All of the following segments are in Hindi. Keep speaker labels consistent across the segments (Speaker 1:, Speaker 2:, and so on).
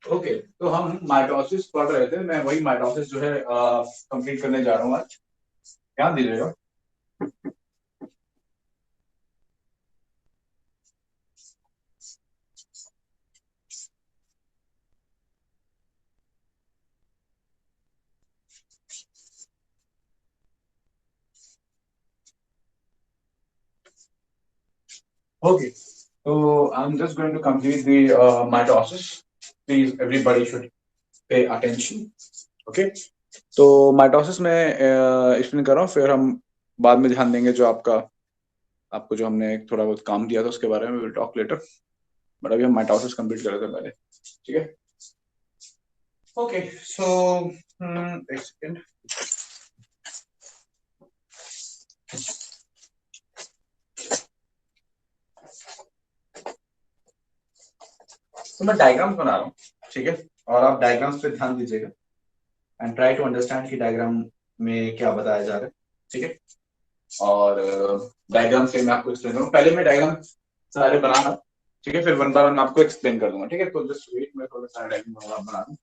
Speaker 1: ओके, तो हम माइटोसिस पढ़ रहे थे। मैं वही माइटोसिस जो है कंप्लीट करने जा रहा हूँ आज। ध्यान दीजिएगा। ओके, तो I am just going to complete the mitosis. Please everybody should pay attention. Okay, तो माइटोसिस में एक्सप्लेन कर रहा हूँ, फिर हम बाद में ध्यान देंगे जो आपको जो हमने एक थोड़ा बहुत काम दिया था उसके बारे में। विल टॉक लेटर, बट अभी हम माइटोसिस कंप्लीट कर रहे थे पहले। ठीक है। ओके, सो एक सेकेंड। तो मैं डायग्राम्स बना रहा हूँ, ठीक है, और आप डायग्राम्स पे ध्यान दीजिएगा एंड ट्राई टू अंडरस्टैंड कि डायग्राम में क्या बताया जा रहा है। ठीक है, और डायग्राम से मैं आपको एक्सप्लेन करूँ। पहले मैं डायग्राम सारे बना रहा हूँ, ठीक है, फिर वन बाय वन मैं आपको एक्सप्लेन कर दूंगा। ठीक है, तो जस्ट वेट, मैं थोड़ा सारा डायग्राम बना दूँ।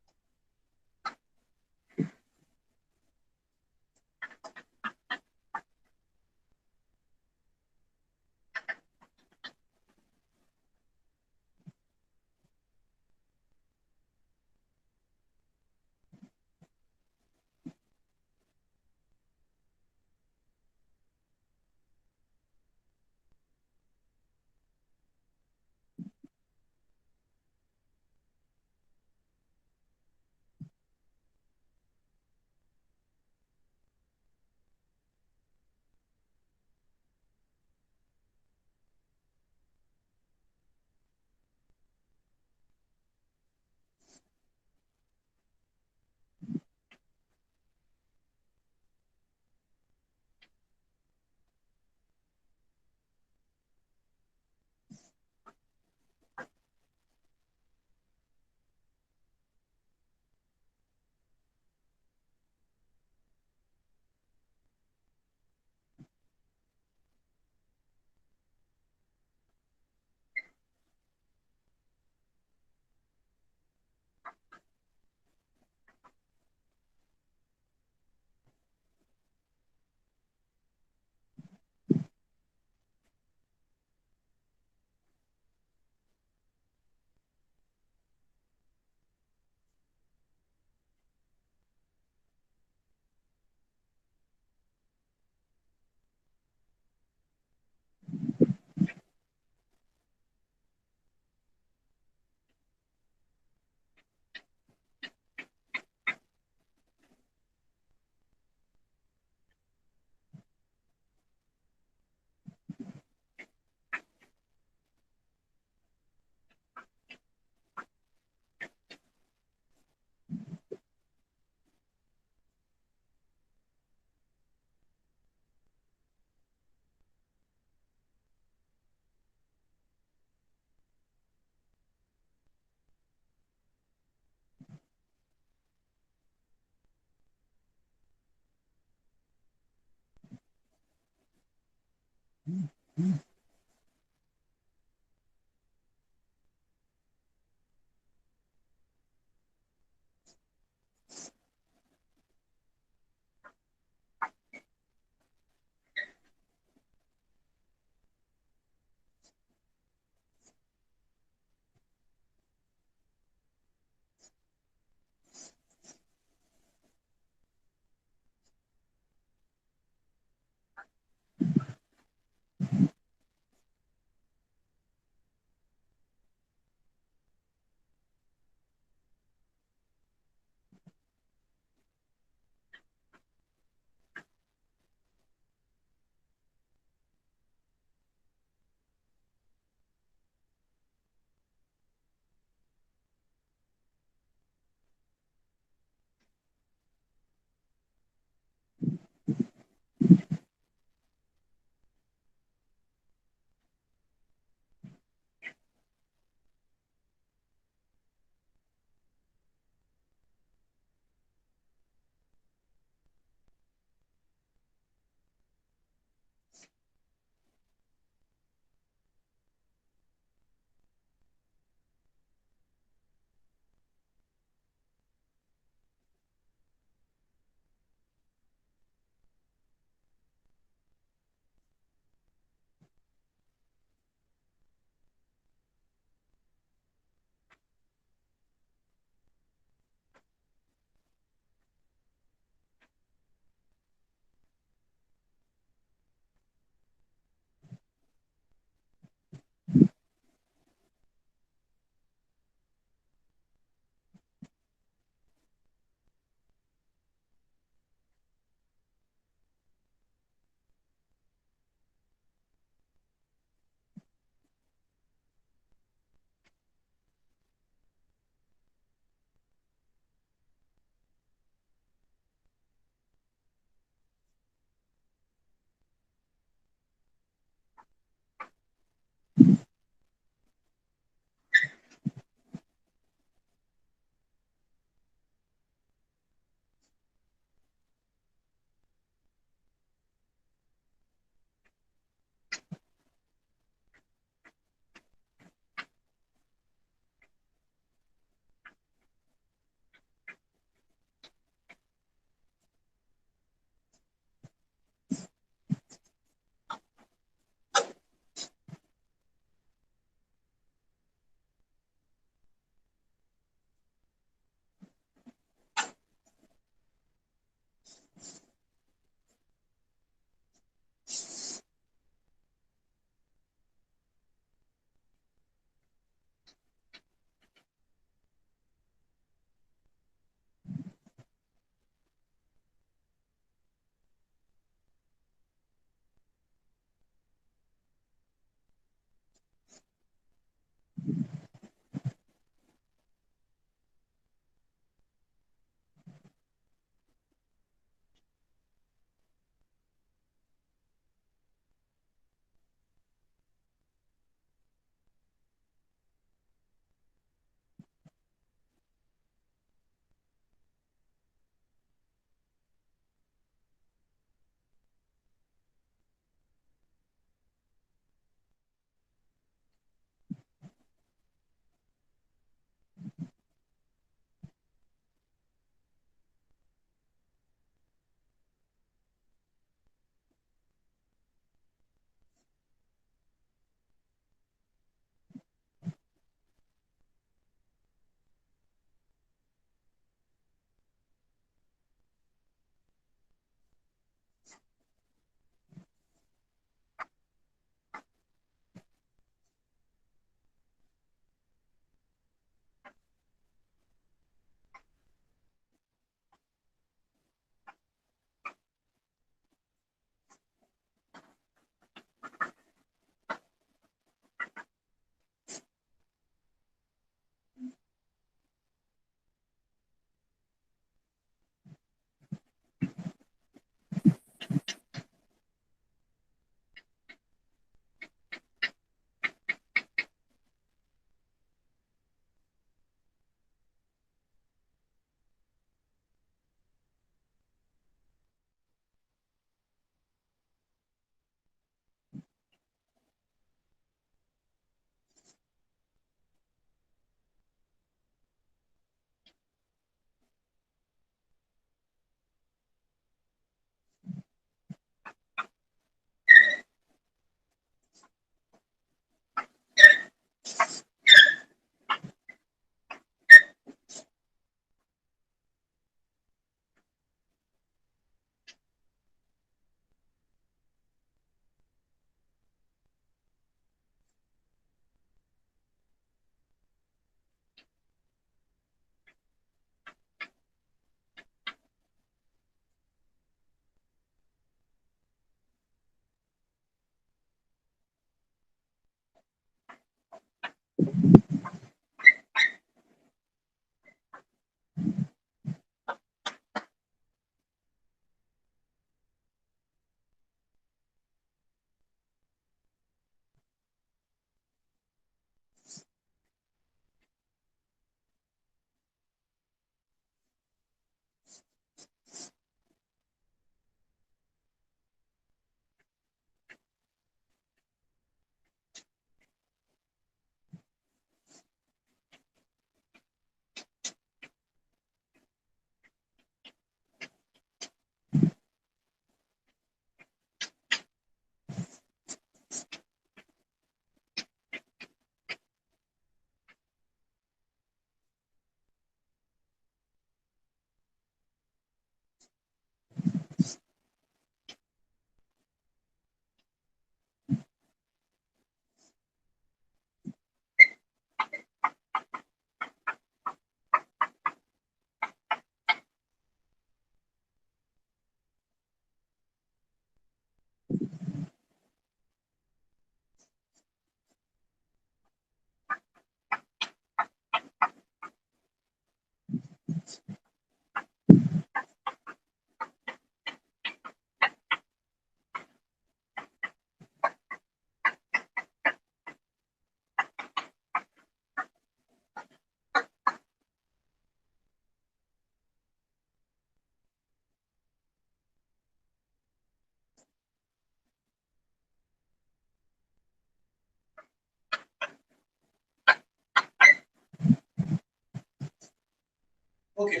Speaker 1: ओके,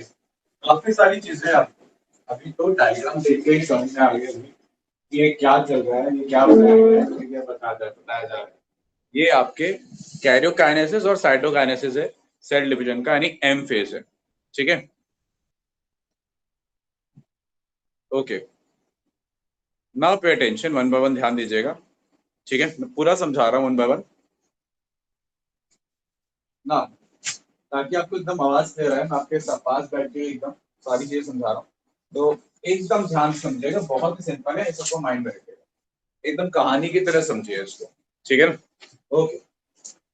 Speaker 1: काफी सारी चीजें आप अभी तो डायग्राम देख के ही समझ में आ गई होगी कि ये क्या चल रहा है, ये क्या बताया गया है, ये क्या बताया जा रहा है। ये आपके कैरियोकाइनेसिस और साइटोकाइनेसिस है सेल डिवीजन का, यानी एम फेज है। ठीक है, okay, now pay attention, one by one ध्यान दीजिएगा। ठीक है, मैं पूरा समझा रहा हूँ वन बाय वन ना, ताकि आपको एकदम आवाज दे रहा है, मैं आपके पास बैठ के एकदम सारी चीजें समझा रहा हूँ, तो एकदम ध्यान से समझिएगा। बहुत ही सिंपल है, इस सबको माइंड में रखिएगा, एकदम कहानी की तरह समझिए इसको। ठीक है ना, ओके।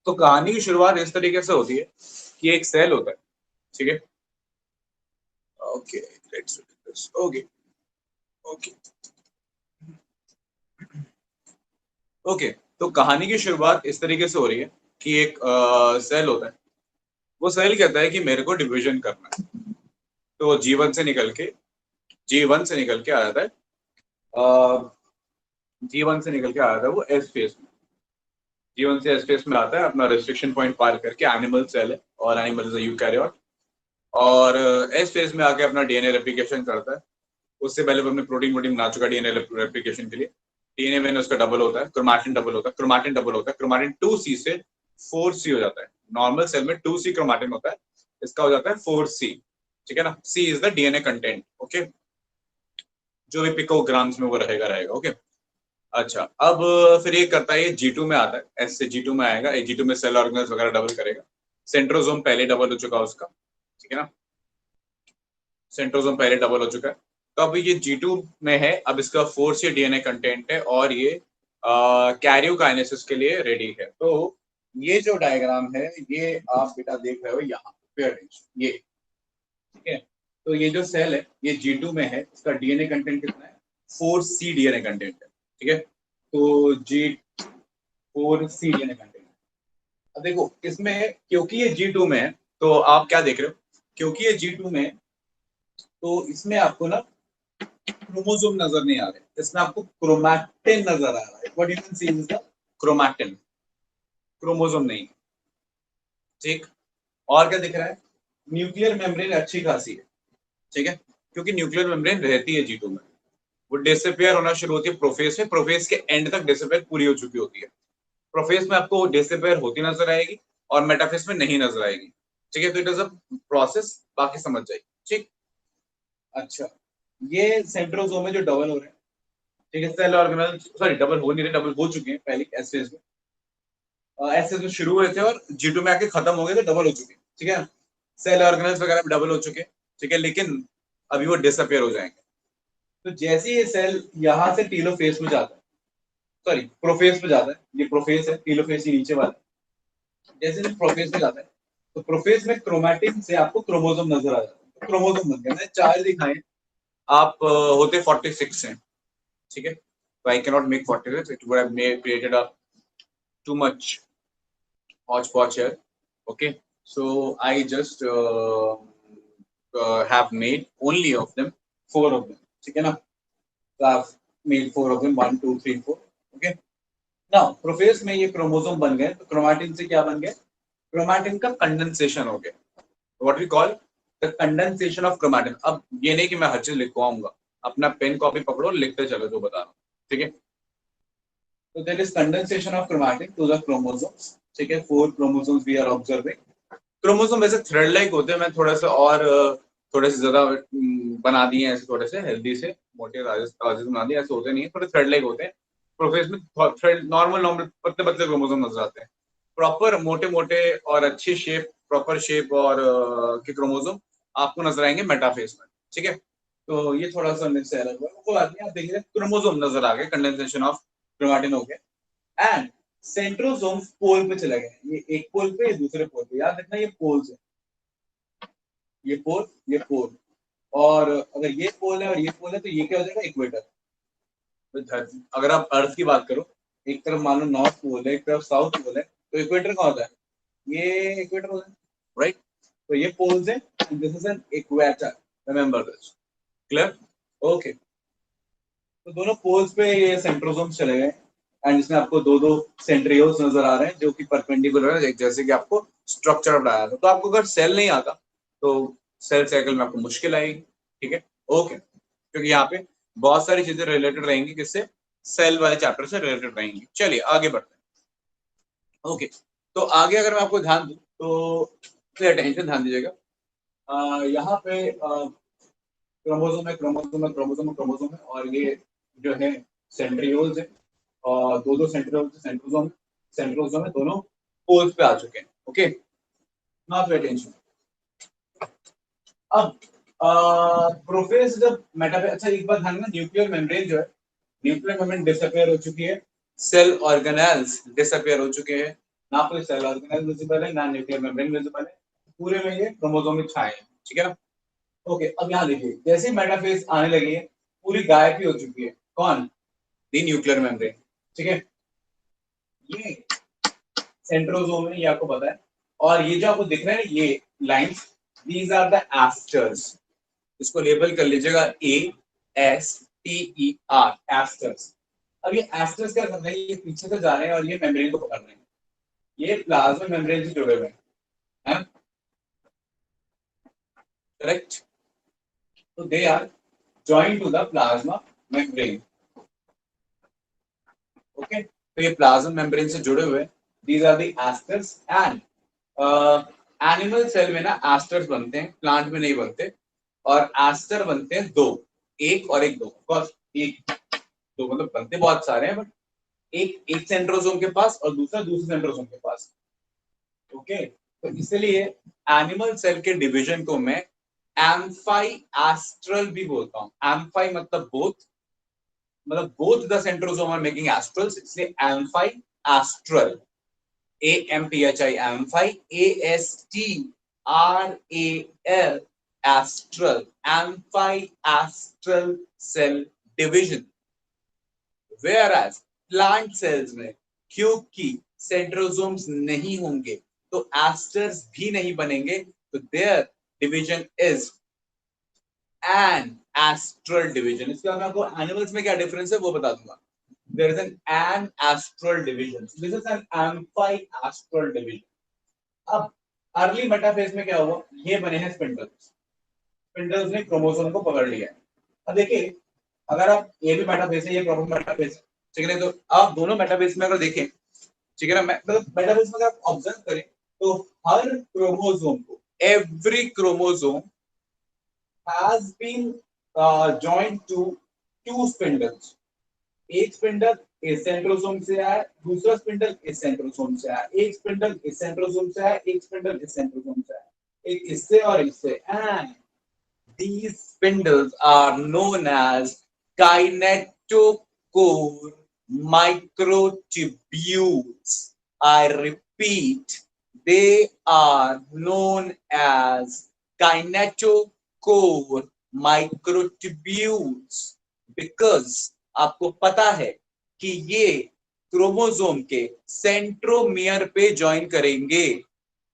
Speaker 1: तो कहानी की शुरुआत इस तरीके से होती है कि एक सेल होता है। ठीक है, okay, let's okay, okay, okay. तो कहानी की शुरुआत इस तरीके से हो रही है कि एक सेल होता है, वो सेल कहता है कि मेरे को डिवीजन करना है। तो जीवन से निकल के आ जाता है, जीवन से निकल के आ जाता है वो एस फेस में। जीवन से एस फेस में आता है, अपना रेस्ट्रिक्शन पॉइंट पार करके, एनिमल सेल है और एनिमल इज अ यूकैरियोट। और एस फेज में आके अपना डीएनए रेप्लिकेशन करता है। उससे पहले वो अपने प्रोटीन वोटीन बना चुका डीएनए रेप्लिकेशन के लिए। डीएनए में उसका डबल होता है, क्रोमैटिन डबल होता है, क्रोमैटिन डबल होता है, क्रोमैटिन 2C से 4C हो जाता है। नॉर्मल सेल में 2C क्रोमैटिन होता है, इसका हो जाता है 4C। ठीक है ना, C is the DNA content. Okay, जो भी पिकोग्राम्स में वो रहेगा रहेगा। ओके, अच्छा, अब फिर ये करता है, ये G2 में आता है, एस से G2 में आएगा, G2 में सेल ऑर्गेनल्स वगैरह डबल करेगा। सेंट्रोजोम पहले डबल हो चुका है उसका। ठीक है ना, सेंट्रोजोम पहले डबल हो चुका है। तो अब ये G2 में है, अब इसका 4C डीएनए कंटेंट है और ये कैरियोकाइनेसिस के लिए रेडी है। तो ये जो डायग्राम है, ये आप बेटा देख रहे हो यहाँ पे, अटेंशन ये। ठीक है, तो ये जो सेल है ये G2 में है, इसका डीएनए कंटेंट कितना है? 4C डीएनए कंटेंट है। ठीक है, तो G4C डीएनए कंटेंट। अब देखो इसमें, क्योंकि ये G2 में है, तो आप क्या देख रहे हो, क्योंकि ये G2 में है, तो इसमें आपको ना क्रोमोसोम नजर नहीं आ रहे, इसमें आपको क्रोमैटिन नजर आ रहा है। What you can see is the chromatin, chromosome नहीं। ठीक, और क्या दिख रहा है? न्यूक्लियर मेम्ब्रेन अच्छी खासी है। ठीक है, क्योंकि न्यूक्लियर मेम्ब्रेन रहती है G2 में, वो डिसअपियर होना शुरू होती है प्रोफेज में, प्रोफेज के एंड तक डिसअपियर पूरी हो चुकी होती है। प्रोफेज में आपको डिसअपियर होती नजर आएगी और मेटाफेज में नहीं नजर आएगी। ठीक है, तो इट इज अ प्रोसेस, बाकी समझ जाएगी। ठीक, अच्छा, ये सेंट्रोजोम में जो डबल हो रहे हैं, ठीक है, सेल ऑर्गेनल, सॉरी डबल हो नहीं रहे, डबल हो चुके हैं पहले एस फेज में। एस फेज में शुरू हुए थे और G2 में आके खत्म हो गए, तो डबल हो चुके हैं। ठीक है, सेल ऑर्गेनल्स वगैरह भी डबल हो चुके हैं। ठीक है, लेकिन अभी वो डिसअपियर हो जाएंगे। तो जैसे ये सेल यहाँ से टीलोफेज में जाता है, सॉरी प्रोफेज में जाता है, ये प्रोफेज है, टीलोफेज ही नीचे वाला। जैसे ये प्रोफेज में जाता है, तो प्रोफेज में क्रोमैटिन से आपको क्रोमोसोम नजर आ जाता है। क्रोमोसोम बन गया, मैंने चार दिखाए, आप होते 46 हैं। ठीक है, तो I can not make 46, it would have created a too much hodgepodge here. Okay, so I just have made only of them, four of them. ठीक है ना, so I've made four of them, 1 2 3 4. Okay, now prophase में ये क्रोमोसोम बन गए, तो क्रोमैटिन से क्या बन गया? क्रोमैटिन का कंडेंसेशन हो गया, what we call the condensation of chromatin. अब ये नहीं कि मैं हर चीज लिखवाऊंगा, अपना पेन कॉपी पकड़ो, लिखते चलो जो बता रहा हूँ। ठीक है, तो there is condensation of chromatin to the chromosomes. ठीक है, four chromosomes we are observing. Chromosome वैसे थ्रेड लाइक होते हैं, मैं थोड़ा सा और थोड़े से ज्यादा बना दिए हैं ऐसे, थोड़े से हेल्दी से, मोटे राजेस बना दिए, ऐसे होते नहीं है, थोड़े थ्रेड लाइक होते हैं। प्रोफेज में थ्रेड नॉर्मल नॉर्मल पतले पतले क्रोमोसोम नजर आते हैं। प्रॉपर मोटे मोटे और अच्छी शेप, प्रॉपर शेप और के क्रोमोसोम आपको नजर आएंगे मेटाफेज में। ठीक है, तो ये थोड़ा सा मिस है, कोई बात नहीं, आप देखिए क्रोमोसोम नजर आ गए, कंडेंसेशन ऑफ क्रोमैटिन हो गया। एंड सेंट्रोसोम पोल पे चले गए, ये एक पोल पे, ये दूसरे पोल पे, याद रखना ये पोल्स है, ये पोल, ये पोल। और अगर ये पोल है और ये पोल है, तो ये क्या हो जाएगा? इक्वेटर। अगर आप अर्थ की बात करो, एक तरफ मान लो नॉर्थ पोल है, एक तरफ साउथ पोल है, तो इक्वेटर कहाँ होता है? ये इक्वेटर होता है, राइट? तो ये पोल्स है, this is N equator, remember this, clear? Okay, तो दोनों पोल्स पे ये सेंट्रोसोम चले गए, एंड इसमें आपको दो दो सेंट्रियोल्स नजर आ रहे हैं, जो कि परपेंडिकुलर है, जैसे कि आपको स्ट्रक्चर बताया था। तो आपको अगर सेल नहीं आता, तो सेल साइकिल में आपको मुश्किल आएगी, ठीक है, ओके, क्योंकि यहाँ पे बहुत सारी चीजें रिलेटेड रहेंगी, किससे, सेल वाले चैप्टर से रिलेटेड रहेंगी। चलिए आगे बढ़ते हैं। ओके, तो आगे अगर मैं आपको ध्यान दूं तो अटेंशन ध्यान दीजिएगा, यहाँ पे क्रोमोसोम है, क्रोमोसोम है, क्रोमोसोम है, क्रोमोसोम है, और ये जो है सेंट्रियोल्स है, और दो दो सेंट्रियोल्स, सेंट्रोसोम है, दोनों पोल्स पे आ चुके हैं। Okay, now pay attention. अब प्रोफेज जब मेटाफेज, अच्छा एक बात ध्यान में, न्यूक्लियर मेम्ब्रेन जो है, न्यूक्लियर मेम्ब्रेन डिसअपियर हो चुकी है, सेल ऑर्गेनेल्स डिसअपियर हो चुके हैं, ना कोई सेल ऑर्गेनेल विजिबल है, ना न्यूक्लियर मेम्ब्रेन विजिबल है, पूरे में ये क्रोमोसोमिक छाए हैं, ठीक है ना। ओके, अब यहाँ देखिए, जैसे ही मेटाफेज आने लगी है, पूरी गायब ही हो चुकी है, कौन, दी न्यूक्लियर मेम्ब्रेन, ठीक है, ये सेंट्रोसोम है, ये आपको पता है, और ये जो आपको दिख रहा है ये lines, these are the asters, इसको लेबल कर लीजिएगा ASTER, एस्टर्स। अब ये एस्टर्स क्या कर रहे हैं, ये पीछे से जा रहे हैं और ये मेम्ब्रेन को पकड़ रहे हैं, ये प्लाज्मा मेम्ब्रेन से जुड़े हुए हैं, करेक्ट, तो they are joined to the plasma membrane, okay, तो ये प्लाज्मा मेम्ब्रेन से जुड़े हुए, these are the asters, and animal cell में ना एस्टर्स बनते हैं, प्लांट में नहीं बनते, और एस्टर बनते हैं दो, एक और एक दो, ऑफ एक दो, मतलब बनते बहुत सारे हैं, बट एक एक सेंट्रोसोम के पास और दूसरा दूसरे सेंट्रोसोम के पास, ओके, तो इसलिए एनिमल सेल के डिवीजन को मैं एम्फाई एस्ट्रल भी बोलता हूँ, एम्फाई मतलब बोथ, मतलब both the centrosome are making astrals, इसलिए amphi astral, AMPHI amphi, ASTRAL astral, amphi astral cell division, whereas plant cells में क्योंकि सेंट्रोसोम्स नहीं होंगे तो एस्टर्स भी नहीं बनेंगे, तो there division is an astral division. इसके बाद मैं आपको एनिमल्स में क्या डिफरेंस है वो बता दूंगा। There is an astral division. This is an amphiastral division. अब अर्ली मेटाफेज में क्या हुआ, ये बने हैं स्पिंडल्स, स्पिंडल्स ने क्रोमोसोम को पकड़ लिया है। अब देखिए, अगर आप ये भी मेटाफेज है, ये प्रॉपर मेटाफेज, ठीक है, तो आप दोनों मेटाफेज में अगर देखें, ठीक है ना, मतलब मेटाफेज में अगर आप ऑब्जर्व करें तो हर क्रोमोसोम को, every chromosome has been joined to two spindles, एक स्पिंडल इस सेंट्रोसोम से आया, दूसरा स्पिंडल इस सेंट्रोसोम से आया, एक स्पिंडल इस सेंट्रोसोम से आया, एक स्पिंडल इस सेंट्रोसोम से आया, एक इससे और इससे, and these spindles are known as kinetochore microtubules. I repeat, they are known as kinetochore microtubules because आपको पता है कि ये क्रोमोसोम के सेंट्रोमियर पे ज्वाइन करेंगे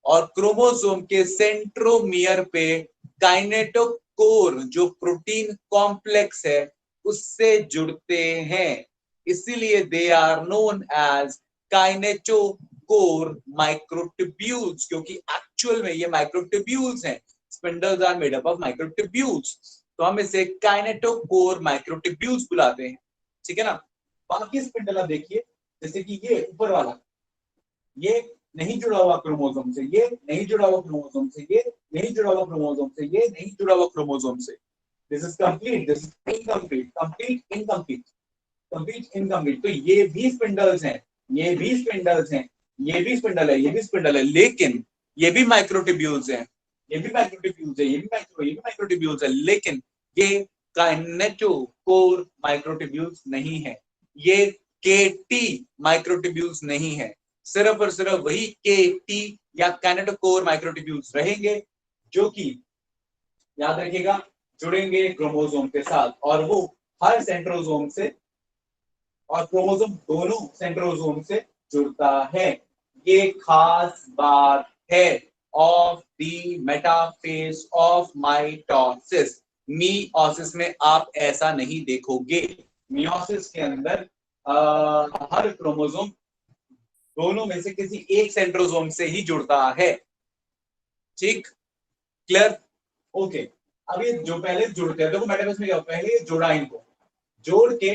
Speaker 1: और क्रोमोसोम के सेंट्रोमियर पे काइनेटोकोर जो प्रोटीन कॉम्प्लेक्स है उससे जुड़ते हैं, इसीलिए they are known as kinetochore microtubules, क्योंकि एक्चुअल में ये माइक्रोट्यूब्यूल्स हैं, spindles are made up of microtubules, तो हम इसे काइनेटोकोर माइक्रोट्यूब्यूल्स बुलाते हैं, ठीक है ना। बाकी स्पिंडल आप देखिए, जैसे कि ये ऊपर वाला, ये नहीं जुड़ा हुआ क्रोमोसोम से, ये नहीं जुड़ा हुआ क्रोमोसोम से, ये नहीं जुड़ा हुआ क्रोमोसोम से, ये नहीं जुड़ा हुआ क्रोमोसोम से, this is complete, this is incomplete, complete incomplete, complete incomplete, तो ये भी स्पिंडल्स हैं, ये भी स्पिंडल्स हैं, ये भी स्पिंडल है, ये भी स्पिंडल है, लेकिन ये भी माइक्रोट्यूब्यूल्स हैं, ये भी माइक्रोट्यूब्यूल्स है, ये भी माइक्रोट्यूब्यूल्स है, लेकिन ये काइनेटोकोर माइक्रोट्यूब्यूल्स नहीं है, ये केटी माइक्रोट्यूब्यूल्स नहीं है, सिर्फ और सिर्फ वही केटी या काइनेटोकोर माइक्रोट्यूब्यूल्स रहेंगे जो कि याद रखिएगा जुड़ेंगे क्रोमोसोम के साथ, और वो हर सेंट्रोसोम से और क्रोमोसोम दोनों सेंट्रोसोम से जुड़ता है, ये खास बात है of the metaphase of mitosis. Meiosis में आप ऐसा नहीं देखोगे, मियोसिस के अंदर हर क्रोमोसोम दोनों में से किसी एक सेंट्रोसोम से ही जुड़ता है, ठीक, क्लियर, ओके, अब ये जो पहले जुड़ते हैं, देखो मेटाफेज में क्या होता है, पहले जोड़ा इनको, जोड़ के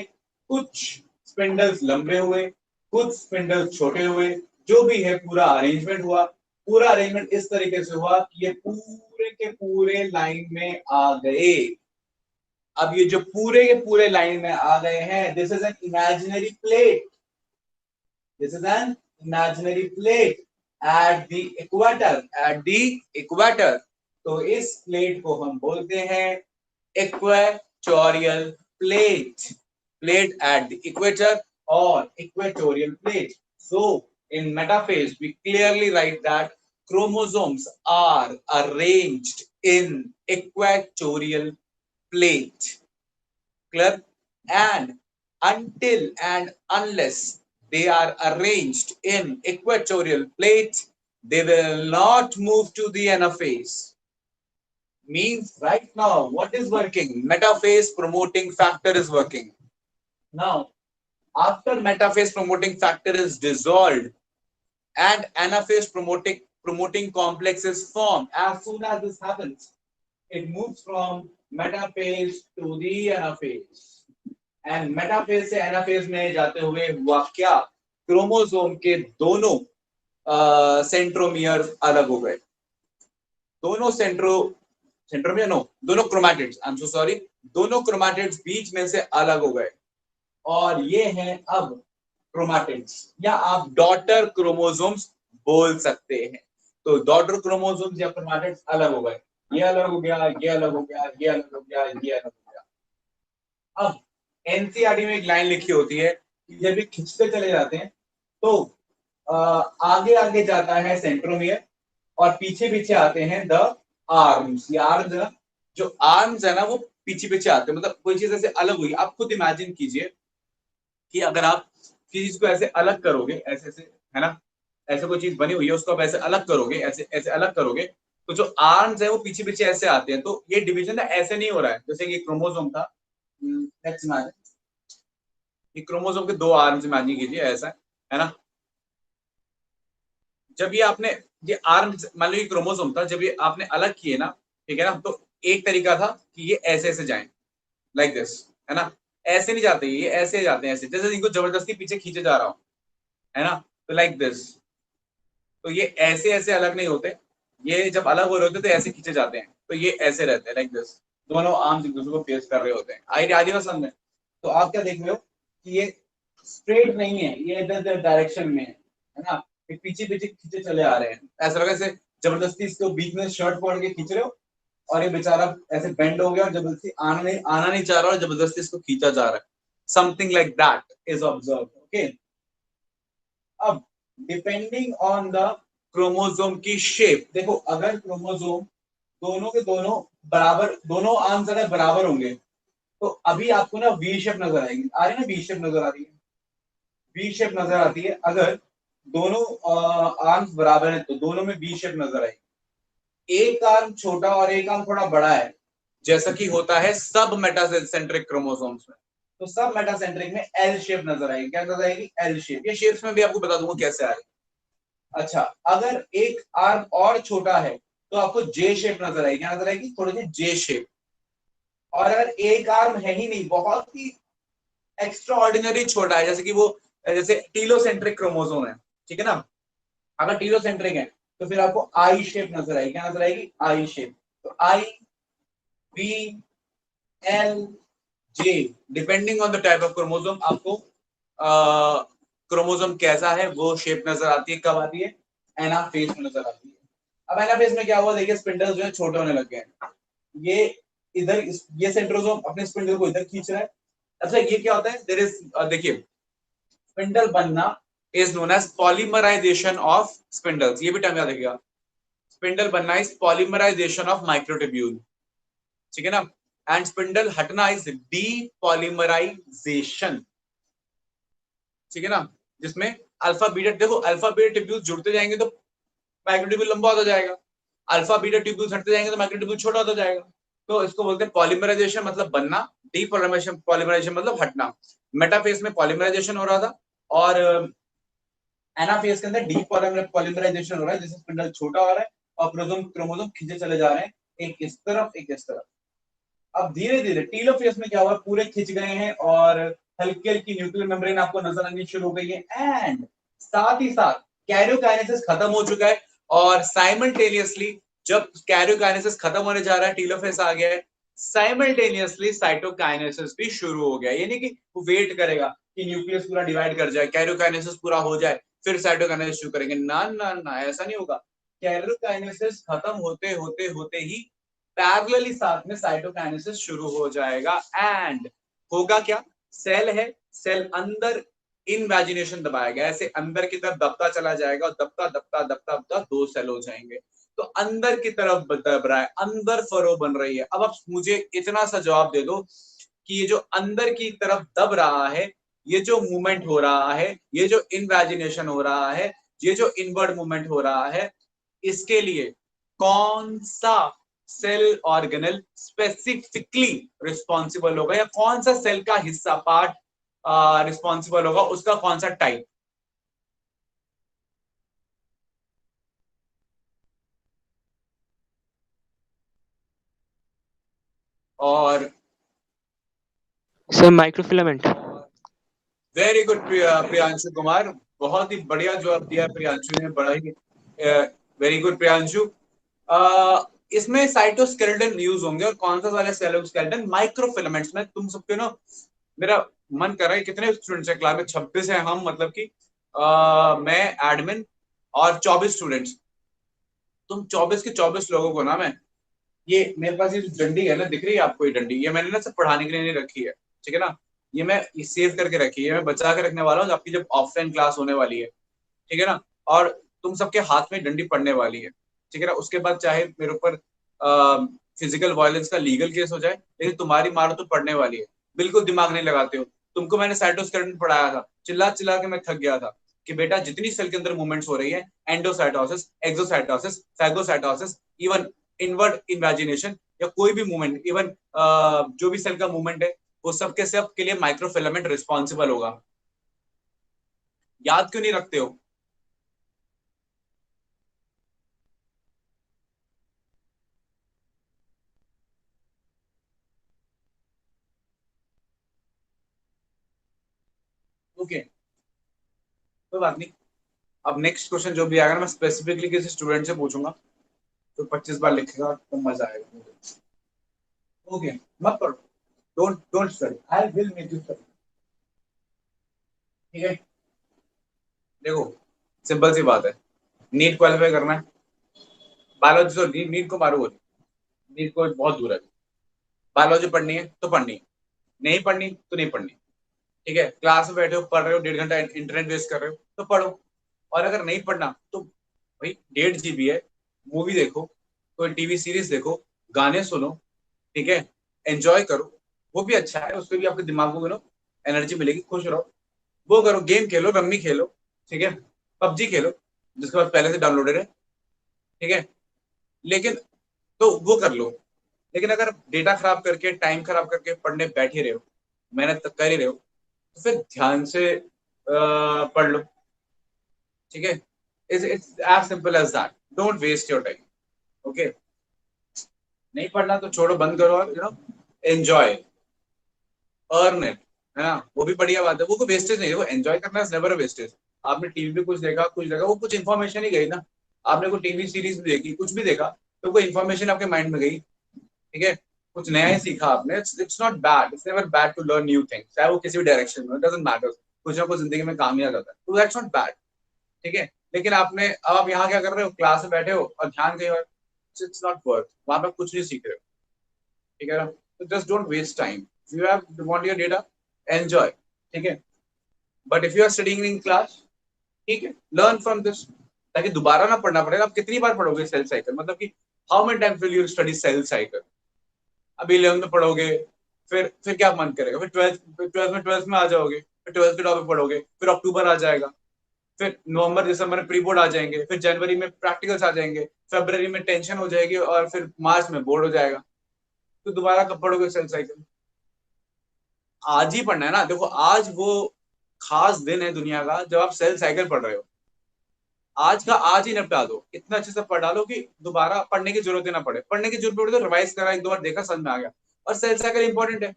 Speaker 1: कुछ स्पिंडल्स लंबे हुए, कुछ स्पिंडल्स छोटे हुए, जो भी है पूरा अरेंजमेंट हुआ। पूरा अरेंजमेंट इस तरीके से हुआ कि ये पूरे के पूरे लाइन में आ गए। अब ये जो पूरे के पूरे लाइन में आ गए हैं, this is an imaginary plate, this is an imaginary plate at the equator, at the equator. तो इस प्लेट को हम बोलते हैं equatorial plate, plate at the equator और equatorial plate. So in metaphase we clearly write that chromosomes are arranged in equatorial plate. Clear? And until and unless they are arranged in equatorial plate, they will not move to the anaphase. Means right now what is working? Metaphase promoting factor is working. Now after metaphase promoting factor is dissolved and anaphase promoting complex is formed, as soon as this happens, it moves from metaphase to the anaphase. And metaphase से एनाफेज में जाते हुए हुआ क्या, क्रोमोसोम के दोनों सेंट्रोमियर अलग हो गए, दोनों सेंट्रोमियर नो, दोनों chromatids, I am so sorry, दोनों क्रोमैटिड्स बीच में से अलग हो गए और ये हैं अब क्रोमैटिड्स, या आप डॉटर क्रोमोसोम्स बोल सकते हैं। तो डॉटर क्रोमोसोम्स या क्रोमैटिड्स अलग हो गए, ये अलग हो गया, ये अलग हो गया, ये अलग हो गया, ये अलग हो गया। अब एनसीईआरटी में एक लाइन लिखी होती है कि जब ये खिंचते चले जाते हैं तो आगे आगे जाता है सेंट्रोमियर और पीछे पीछे आते हैं द आर्म्स। ये आर्म्स है ना, जो आर्म्स है ना वो पीछे पीछे आते हैं, मतलब कोई चीज ऐसे अलग हुई, आप खुद इमेजिन कीजिए कि अगर आप किसी चीज को ऐसे अलग करोगे, ऐसे ऐसे है ना, ऐसे कोई चीज बनी हुई है उसको आप ऐसे अलग करोगे, ऐसे ऐसे अलग करोगे, तो जो आर्म्स है वो पीछे पीछे ऐसे आते हैं। तो ये डिवीजन ना ऐसे नहीं हो रहा है जैसे कि क्रोमोसोम था, लेट्स इमेजिन ये क्रोमोसोम के दो आर्म्स इमेजिन कीजिए, ऐसा है ना, जब ये आपने ये आर्म्स मान लो ये क्रोमोसोम था, जब ये आपने अलग किए ना, ठीक है ना, तो एक तरीका था कि ये ऐसे ऐसे जाएं लाइक दिस, है ना, ऐसे नहीं जाते, ये ऐसे जाते हैं, ऐसे जैसे इनको जबरदस्ती पीछे खींचे जा रहा हूं, है ना, तो लाइक दिस। तो ये ऐसे ऐसे अलग नहीं होते, ये जब अलग हो रहे होते तो ऐसे खींचे जाते हैं, तो ये ऐसे रहते हैं लाइक दिस, दोनों आर्म्स एक दूसरे को फेस कर रहे होते हैं। आइडिया समझ में? तो आप क्या देख रहे हो कि ये स्ट्रेट नहीं है, ये इधर उधर डायरेक्शन में है ना, पीछे पीछे खींचे चले आ रहे हैं, ऐसा लगा जैसे जबरदस्ती इसको बीच में शर्ट पकड़ के खींच रहे हो और ये बेचारा ऐसे बेंड हो गया और जबरदस्ती आना नहीं चाह रहा और जबरदस्ती इसको खींचा जा रहा है, something like that is observe. Okay, अब डिपेंडिंग ऑन द क्रोमोसोम की शेप, देखो अगर क्रोमोसोम दोनों के दोनों बराबर, दोनों आर्म्स अगर बराबर होंगे तो अभी आपको ना वी शेप नजर आएगी, आ रही है ना, वी शेप नजर आ रही है, वी शेप नजर आती है। अगर दोनों आर्म्स बराबर है तो दोनों में वी शेप नजर आएगी। एक आर्म छोटा और एक आर्म थोड़ा बड़ा है, जैसा कि होता है सब मेटासेंट्रिक क्रोमोसोम्स में, तो सब मेटासेंट्रिक में एल शेप नजर आएगी। क्या नजर आएगी? L shape. ये शेप्स में भी आपको बता दूंगा कैसे आएगी। अच्छा, अगर एक आर्म और छोटा है तो आपको जे शेप नजर आएगी। क्या नजर आएगी? थोड़ी सी जे शेप। और अगर एक आर्म है ही नहीं, बहुत ही एक्स्ट्रा ऑर्डिनरी छोटा है, जैसे कि वो जैसे टीलोसेंट्रिक क्रोमोसोम है, ठीक है ना, अगर टीलोसेंट्रिक है तो फिर आपको आई शेप नजर आएगी। क्या नजर आएगी? I shape. तो I, B, L, J, depending on the type of chromosome आपको क्रोमोसोम कैसा है वो शेप नजर आती है। कब आती है? एनाफेज में नजर आती है। अब एनाफेज में क्या हुआ, देखिए स्पिंडल्स जो है छोटे होने लग गए हैं। ये इधर ये सेंट्रोसोम अपने स्पिंडल को इधर खींच रहा है। अच्छा, ये क्या होता है, देयर इज देखिए स्पिंडल बनना is known as polymerization of spindles. ये भी टर्म याद रखिएगा, स्पिंडल बनना इज पॉलीमराइजेशन ऑफ माइक्रोट्यूब्यूल, ठीक है ना, एंड स्पिंडल हटना इज डीपॉलीमराइजेशन, ठीक है ना, जिसमें अल्फा बीटा, देखो अल्फा बीटा ट्यूब्यूल जुड़ते जाएंगे तो माइक्रोट्यूब्यूल लंबा होता जाएगा, अल्फा बीटा ट्यूब्यूल हटते जाएंगे तो माइक्रोट्यूब्यूल छोटा होता जाएगा। तो इसको बोलते हैं पॉलीमराइजेशन मतलब बनना, डीपॉलीमराइजेशन पॉलीमराइजेशन मतलब हटना। मेटाफेज में पॉलीमराइजेशन हो रहा था और एनाफेज के अंदर डीपॉलीमराइजेशन हो रहा है, जिससे स्पिंडल छोटा हो रहा है और क्रोमोसोम खींचे चले जा रहे हैं एक इस तरफ, एक इस तरफ। अब धीरे धीरे टीलोफेज में क्या हुआ, पूरे खिंच गए हैं और हल्की हल्की न्यूक्लियर मेम्ब्रेन आपको नजर आनी शुरू हो गई है। एंड साथ ही साथ कैरियोकाइनेसिस खत्म हो चुका है और साइमल्टेनियसली जब कैरियोकाइनेसिस खत्म होने जा रहा है, टीलोफेज आ गया है, साइमल्टेनियसली साइटोकाइनेसिस भी शुरू हो गया। यानी कि वो वेट करेगा कि न्यूक्लियस पूरा डिवाइड कर जाए, कैरियोकाइनेसिस पूरा हो जाए, फिर साइटोकाइनेसिस शुरू करेंगे। ना ना ना, ऐसा नहीं होगा। कैरियोकाइनेसिस खत्म होते होते होते ही पैरेलली साथ में साइटोकाइनेसिस शुरू हो जाएगा। एंड होगा क्या, सेल है, सेल अंदर इनवेजिनेशन दबाया गया, ऐसे अंदर की तरफ दबता चला जाएगा और दबता दबता दबता दबता दो सेल हो जाएंगे। तो अंदर की तरफ दब रहा है, अंदर फरो बन रही है। अब आप मुझे इतना सा जवाब दे दो कि ये जो अंदर की तरफ दब रहा है, ये जो मूवमेंट हो रहा है, ये जो इनवेजिनेशन हो रहा है, ये जो इनवर्ड मूवमेंट हो रहा है, इसके लिए कौन सा सेल ऑर्गेनल स्पेसिफिकली रिस्पॉन्सिबल होगा, या कौन सा सेल का हिस्सा पार्ट रिस्पॉन्सिबल होगा, उसका कौन सा टाइप? और
Speaker 2: sir microfilament.
Speaker 1: Very good Priyanshu Kumar, बहुत ही बढ़िया जवाब दिया प्रियांशु ने, बड़ा ही वेरी गुड प्रियांशु। इसमें साइटोस्केलेटन यूज होंगे और कौन सा वाला सेलोस्केलेटन, माइक्रोफिलामेंट्स में। तुम सबके ना, मेरा मन कर रहा है, कितने स्टूडेंट्स हैं क्लास में? 26 है हम, मतलब कि मैं एडमिन और 24 स्टूडेंट्स। तुम 24 के 24 लोगों को ना, मैं ये मेरे पास ये जो डंडी है ना, दिख रही है आपको ये डंडी, ये मैंने ना सब पढ़ाने के लिए नहीं रखी है, ठीक है ना। ये मैं सेव करके रखी है, मैं बचा के रखने वाला हूँ आपकी जब ऑफलाइन क्लास होने वाली है, ठीक है ना। और तुम सबके हाथ में डंडी पड़ने वाली है, ठीक है ना। उसके बाद चाहे मेरे ऊपर फिजिकल वायलेंस का लीगल केस हो जाए, लेकिन तुम्हारी मार तो पड़ने वाली है। बिल्कुल दिमाग नहीं लगाते हो। तुमको मैंने साइटोस्केलेटन पढ़ाया था, चिल्ला चिल्ला के मैं थक गया था कि बेटा जितनी सेल के अंदर मूवमेंट्स हो रही है, endocytosis, exocytosis, phagocytosis, even inward invagination, या कोई भी मूवमेंट, इवन जो भी सेल का मूवमेंट है, वो सबके सब के लिए माइक्रोफिलामेंट रिस्पॉन्सिबल होगा। याद क्यों नहीं रखते हो? ओके, कोई बात नहीं। अब नेक्स्ट क्वेश्चन जो भी आएगा ना, मैं स्पेसिफिकली किसी स्टूडेंट से पूछूंगा, तो 25 बार लिखेगा तो मजा आएगा। ओके, मत पढ़ो, don't don't study, I will make you study, ठीक है। देखो, सिंपल सी बात है, नीट क्वालिफाई करना है, बायोलॉजी तो नीट को मारो, नीट को बहुत दूर है। बायोलॉजी पढ़नी है तो पढ़नी है, नहीं पढ़नी तो नहीं पढ़नी, ठीक है। क्लास में बैठे हो, पढ़ रहे हो, 1.5 घंटा इंटरनेट वेस्ट कर रहे हो तो पढ़ो। और अगर नहीं पढ़ना तो भाई 1.5 GB है, मूवी देखो, कोई टीवी सीरीज देखो, गाने सुनो, ठीक है, एंजॉय करो। वो भी अच्छा है, उससे भी आपके दिमाग को एनर्जी मिलेगी, खुश रहो। वो करो, गेम खेलो, रम्मी खेलो, ठीक है, पबजी खेलो, जिसके पास पहले से डाउनलोडेड है, ठीक है। लेकिन तो वो कर लो। लेकिन अगर डेटा खराब करके, टाइम खराब करके पढ़ने बैठ ही रहे हो, मेहनत कर ही रहे हो, तो फिर ध्यान से पढ़ लो, ठीक है। It's as simple as that, don't waste your time, okay. नहीं पढ़ना तो छोड़ो, बंद करो और एंजॉय, अर्न इट, है ना। वो भी बढ़िया बात है, वो कोई वेस्टेज नहीं है, वो एंजॉय करना इज नेवर अ वेस्टेज। आपने टीवी पे कुछ देखा, वो कुछ इन्फॉर्मेशन ही गई ना। आपने कोई टीवी सीरीज भी देखी, कुछ भी देखा, तो कोई इन्फॉर्मेशन आपके माइंड में गई, ठीक है। कुछ नया ही सीखा आपने, it's not bad, it's never bad to learn new things, चाहे वो किसी भी डायरेक्शन में, डजंट मैटर। कुछ ना कुछ जिंदगी में काम ही आ जाता है, तो दैट्स नॉट बैड, ठीक है। लेकिन आपने, अब आप यहाँ क्या कर रहे हो, क्लास में बैठे हो और ध्यान कहीं और, इट्स नॉट वर्थ, वहां पे कुछ नहीं सीख रहे हो, ठीक है ना। तो just don't waste time, you have want your data, enjoy, ठीक है। But if you are studying in class, ठीक है, लर्न फ्रॉम दिस, ताकि दोबारा ना पढ़ना पड़ेगा। आप कितनी बार पढ़ोगे सेल साइकिल, मतलब कि how many times will you study cell cycle? अभी 11 में पढ़ोगे, फिर क्या मन करेगा, फिर ट्वेल्थ में आ जाओगे, फिर ट्वेल्थ के टॉपिक पढ़ोगे, फिर अक्टूबर आ जाएगा, फिर नवंबर दिसंबर में प्री बोर्ड आ जाएंगे, फिर जनवरी में प्रैक्टिकल्स आ जाएंगे, फरवरी में टेंशन हो जाएगी, और फिर मार्च में बोर्ड हो जाएगा। तो दोबारा कब पढ़ोगे सेल साइकिल? आज ही पढ़ना है ना। देखो, आज वो खास दिन है दुनिया का जब आप सेल साइकिल पढ़ रहे हो, आज का आज ही निपटा दो, इतना अच्छे से पढ़ डालो कि दोबारा पढ़ने की जरूरत ही ना पड़े, पढ़ने की जरूरत पड़े तो रिवाइज करा, एक दो बार देखा, समझ में आ गया। और सेल साइकिल इंपॉर्टेंट है,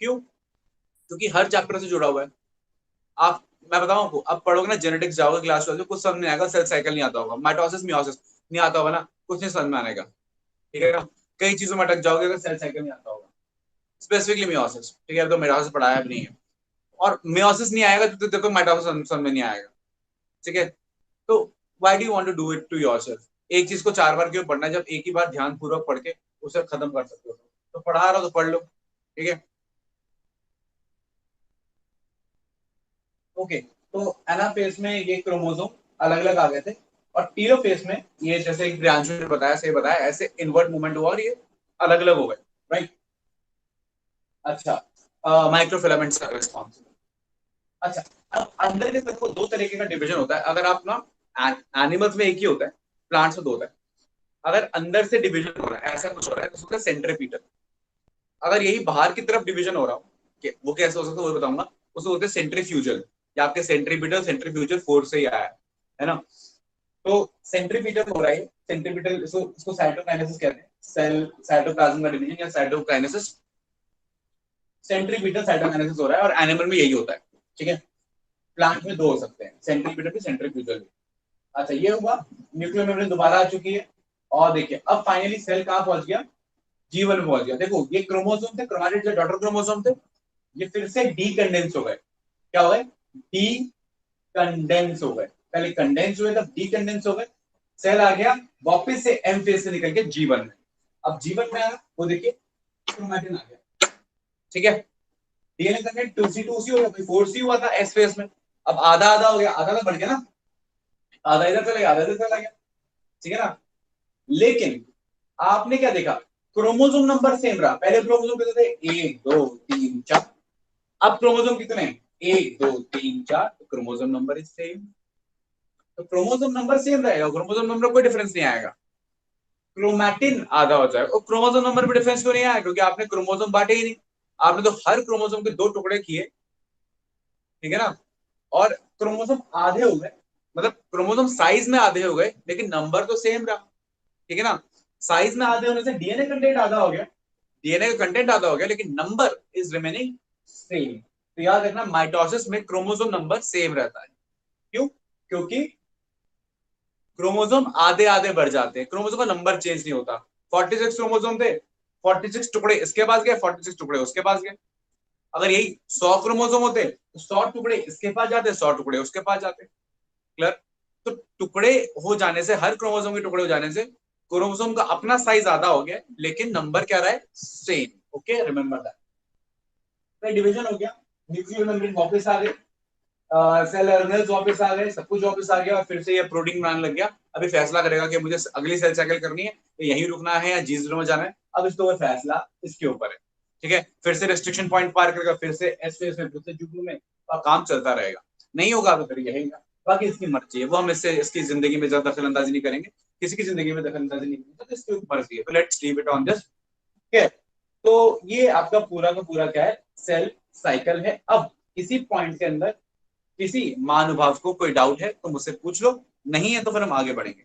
Speaker 1: क्यों? क्योंकि हर चैप्टर से जुड़ा हुआ है। आप, मैं बताऊं आपको, आप पढ़ोगे ना जेनेटिक्स, जाओगे क्लास 12 में, कुछ समझ नहीं आएगा, सेल साइकिल नहीं आता होगा, माइटोसिस मियोसिस नहीं आता होगा ना, कुछ नहीं समझ में आएगा, ठीक है ना। कई चीजों में अटक जाओगे अगर सेल साइकिल नहीं आता होगा, स्पेसिफिकली मियोसिस, ठीक है, तो मियोसिस पढ़ाया भी नहीं है, और मियोसिस नहीं आएगा तो देखो माइटोसिस समझ में नहीं आएगा, ठीक है। तो why do you want to do it to yourself? एक चीज को चार बार क्यों पढ़ना है, जब एक ही बार ध्यान पूर्वक पढ़ के उसे खत्म कर सकते हो। तो पढ़ा रहा हो तो पढ़ लो, ठीक है। ओके, तो एनाफेज में ये क्रोमोसोम अलग अलग आ गए थे, और टीलोफेज में ये, जैसे प्रियांशु ने बताया, सही बताया, ऐसे इनवर्ट मूवमेंट हुआ और ये अलग अलग हो गए, राइट। अच्छा, माइक्रोफिलामेंट्स का रिस्पॉन्स। अच्छा, अब अंदर के देखो दो तरीके का डिवीजन होता है, अगर आप ना, एनिमल्स में एक ही होता है, प्लांट्स में दो होता है। अगर अंदर से डिवीजन हो रहा है, ऐसा कुछ हो रहा है, तो उसका सेंट्रीपीटल। अगर यही बाहर की तरफ डिवीजन हो रहा हो, वो कैसे हो सकता है वो बताऊंगा। उसको बोलते हैं सेंट्रीफ्यूजल, या आपके सेंट्रीपीटल सेंट्रीफ्यूजल फोर्स से ही आया है ना। तो सेंट्रीपीटल हो रहा है, सेंट्रीपीटल, इसको साइटोकाइनेसिस कहते हैं, सेल साइटोप्लाज्म का डिवीजन या साइटोकाइनेसिस। सेंट्रीपीटल साइटोकाइनेसिस हो रहा है, और एनिमल में यही होता है, ठीक है। प्लांट में दो हो सकते हैं, सेंट्रीपीटल भी सेंट्रीफ्यूजल भी। अच्छा, ये हुआ, न्यूक्लियर मेम्ब्रेन दोबारा आ चुकी है, और देखिए अब फाइनली सेल कहां पहुंच गया, जीवन में पहुंच गया। देखो ये क्रोमोसोम थे, क्रोमैटिड जो डॉटर क्रोमोसोम थे, ये फिर से डीकंडेंस हो गए। क्या हो गए? डी कंडेंस हो गए। पहले कंडेंस हुए, तब डीकंडेंस हो गए। सेल आ गया वापस से एम फेज से निकल के जीवन में। अब जीवन में आया, वो देखिए क्रोमैटिन आ गया, ठीक है। डीएनए कंटेंट 2C हो गया, 4C हुआ था एस फेज में। अब आधा आधा हो गया, आधा तो बढ़ गया ना, आधा इधर चला गया, आधा इधर चला गया, ठीक है ना। लेकिन आपने क्या देखा, क्रोमोसोम नंबर सेम रहा। पहले क्रोमोसोम कितने थे? 1 2 3 4। अब क्रोमोसोम कितने हैं? 1 2 3 4, क्रोमोसोम नंबर इज सेम। तो क्रोमोसोम नंबर सेम रहेगा, क्रोमोसोम नंबर कोई डिफरेंस नहीं आएगा। क्रोमैटिन आधा हो जाएगा, और क्रोमोसोम नंबर में डिफरेंस क्यों नहीं आया? क्योंकि आपने क्रोमोसोम बांटे ही नहीं। आपने तो हर क्रोमोसोम के दो टुकड़े किए, ठीक है ना। और क्रोमोसोम आधे हो गए, मतलब क्रोमोसोम साइज में आधे हो गए, लेकिन नंबर तो सेम रहा, ठीक है ना। साइज में आधे होने से डीएनए कंटेंट आधा हो गया, डीएनए का कंटेंट आधा हो गया, लेकिन नंबर इज रिमेनिंग सेम। तो याद रखना, माइटोसिस में क्रोमोसोम नंबर सेम रहता है। क्यों? क्योंकि क्रोमोसोम आधे आधे बढ़ जाते हैं, क्रोमोसोम का नंबर चेंज नहीं होता। 46 क्रोमोसोम थे, 46 टुकड़े इसके पास गए, 46 टुकड़े उसके पास गए। अगर यही 100 क्रोमोसोम होते तो 100 टुकड़े इसके पास जाते, 100 टुकड़े उसके पास जाते। क्लियर? तो टुकड़े हो जाने से, हर क्रोमोसोम के टुकड़े हो जाने से क्रोमोसोम का अपना साइज आधा हो गया, लेकिन नंबर क्या रहा है? Same. Okay, remember that. Division हो गया, न्यूक्लियर मेम्ब्रेन वापस आ गए, सेल ऑर्गेनेल्स वापस आ गए, सब कुछ वापस आ गया, और फिर से ये प्रोटीन बनाने लग गया। अभी फैसला करेगा कि मुझे अगली सेल साइकिल करनी है, तो यहीं रुकना है या जी जीरो में जाना है। अब इसके ऊपर फैसला इसके ऊपर है, ठीक है। फिर से रेस्ट्रिक्शन पॉइंट पार करेगा, फिर से एस फेज में, फिर से जुगनू में, और काम चलता रहेगा। नहीं होगा तो फिर यही, बाकी इसकी मर्जी है, वो हम इससे इसकी जिंदगी में ज्यादा दखल अंदाजी नहीं करेंगे, किसी की जिंदगी में दखल अंदाजी नहीं करेंगे, तो इसकी मर्जी है। तो let's leave it on this, ठीक है। तो ये आपका पूरा का पूरा क्या है, सेल साइकिल है। अब इसी पॉइंट के अंदर किसी महानुभाव को कोई डाउट है तो मुझसे पूछ लो, नहीं है तो फिर हम आगे बढ़ेंगे।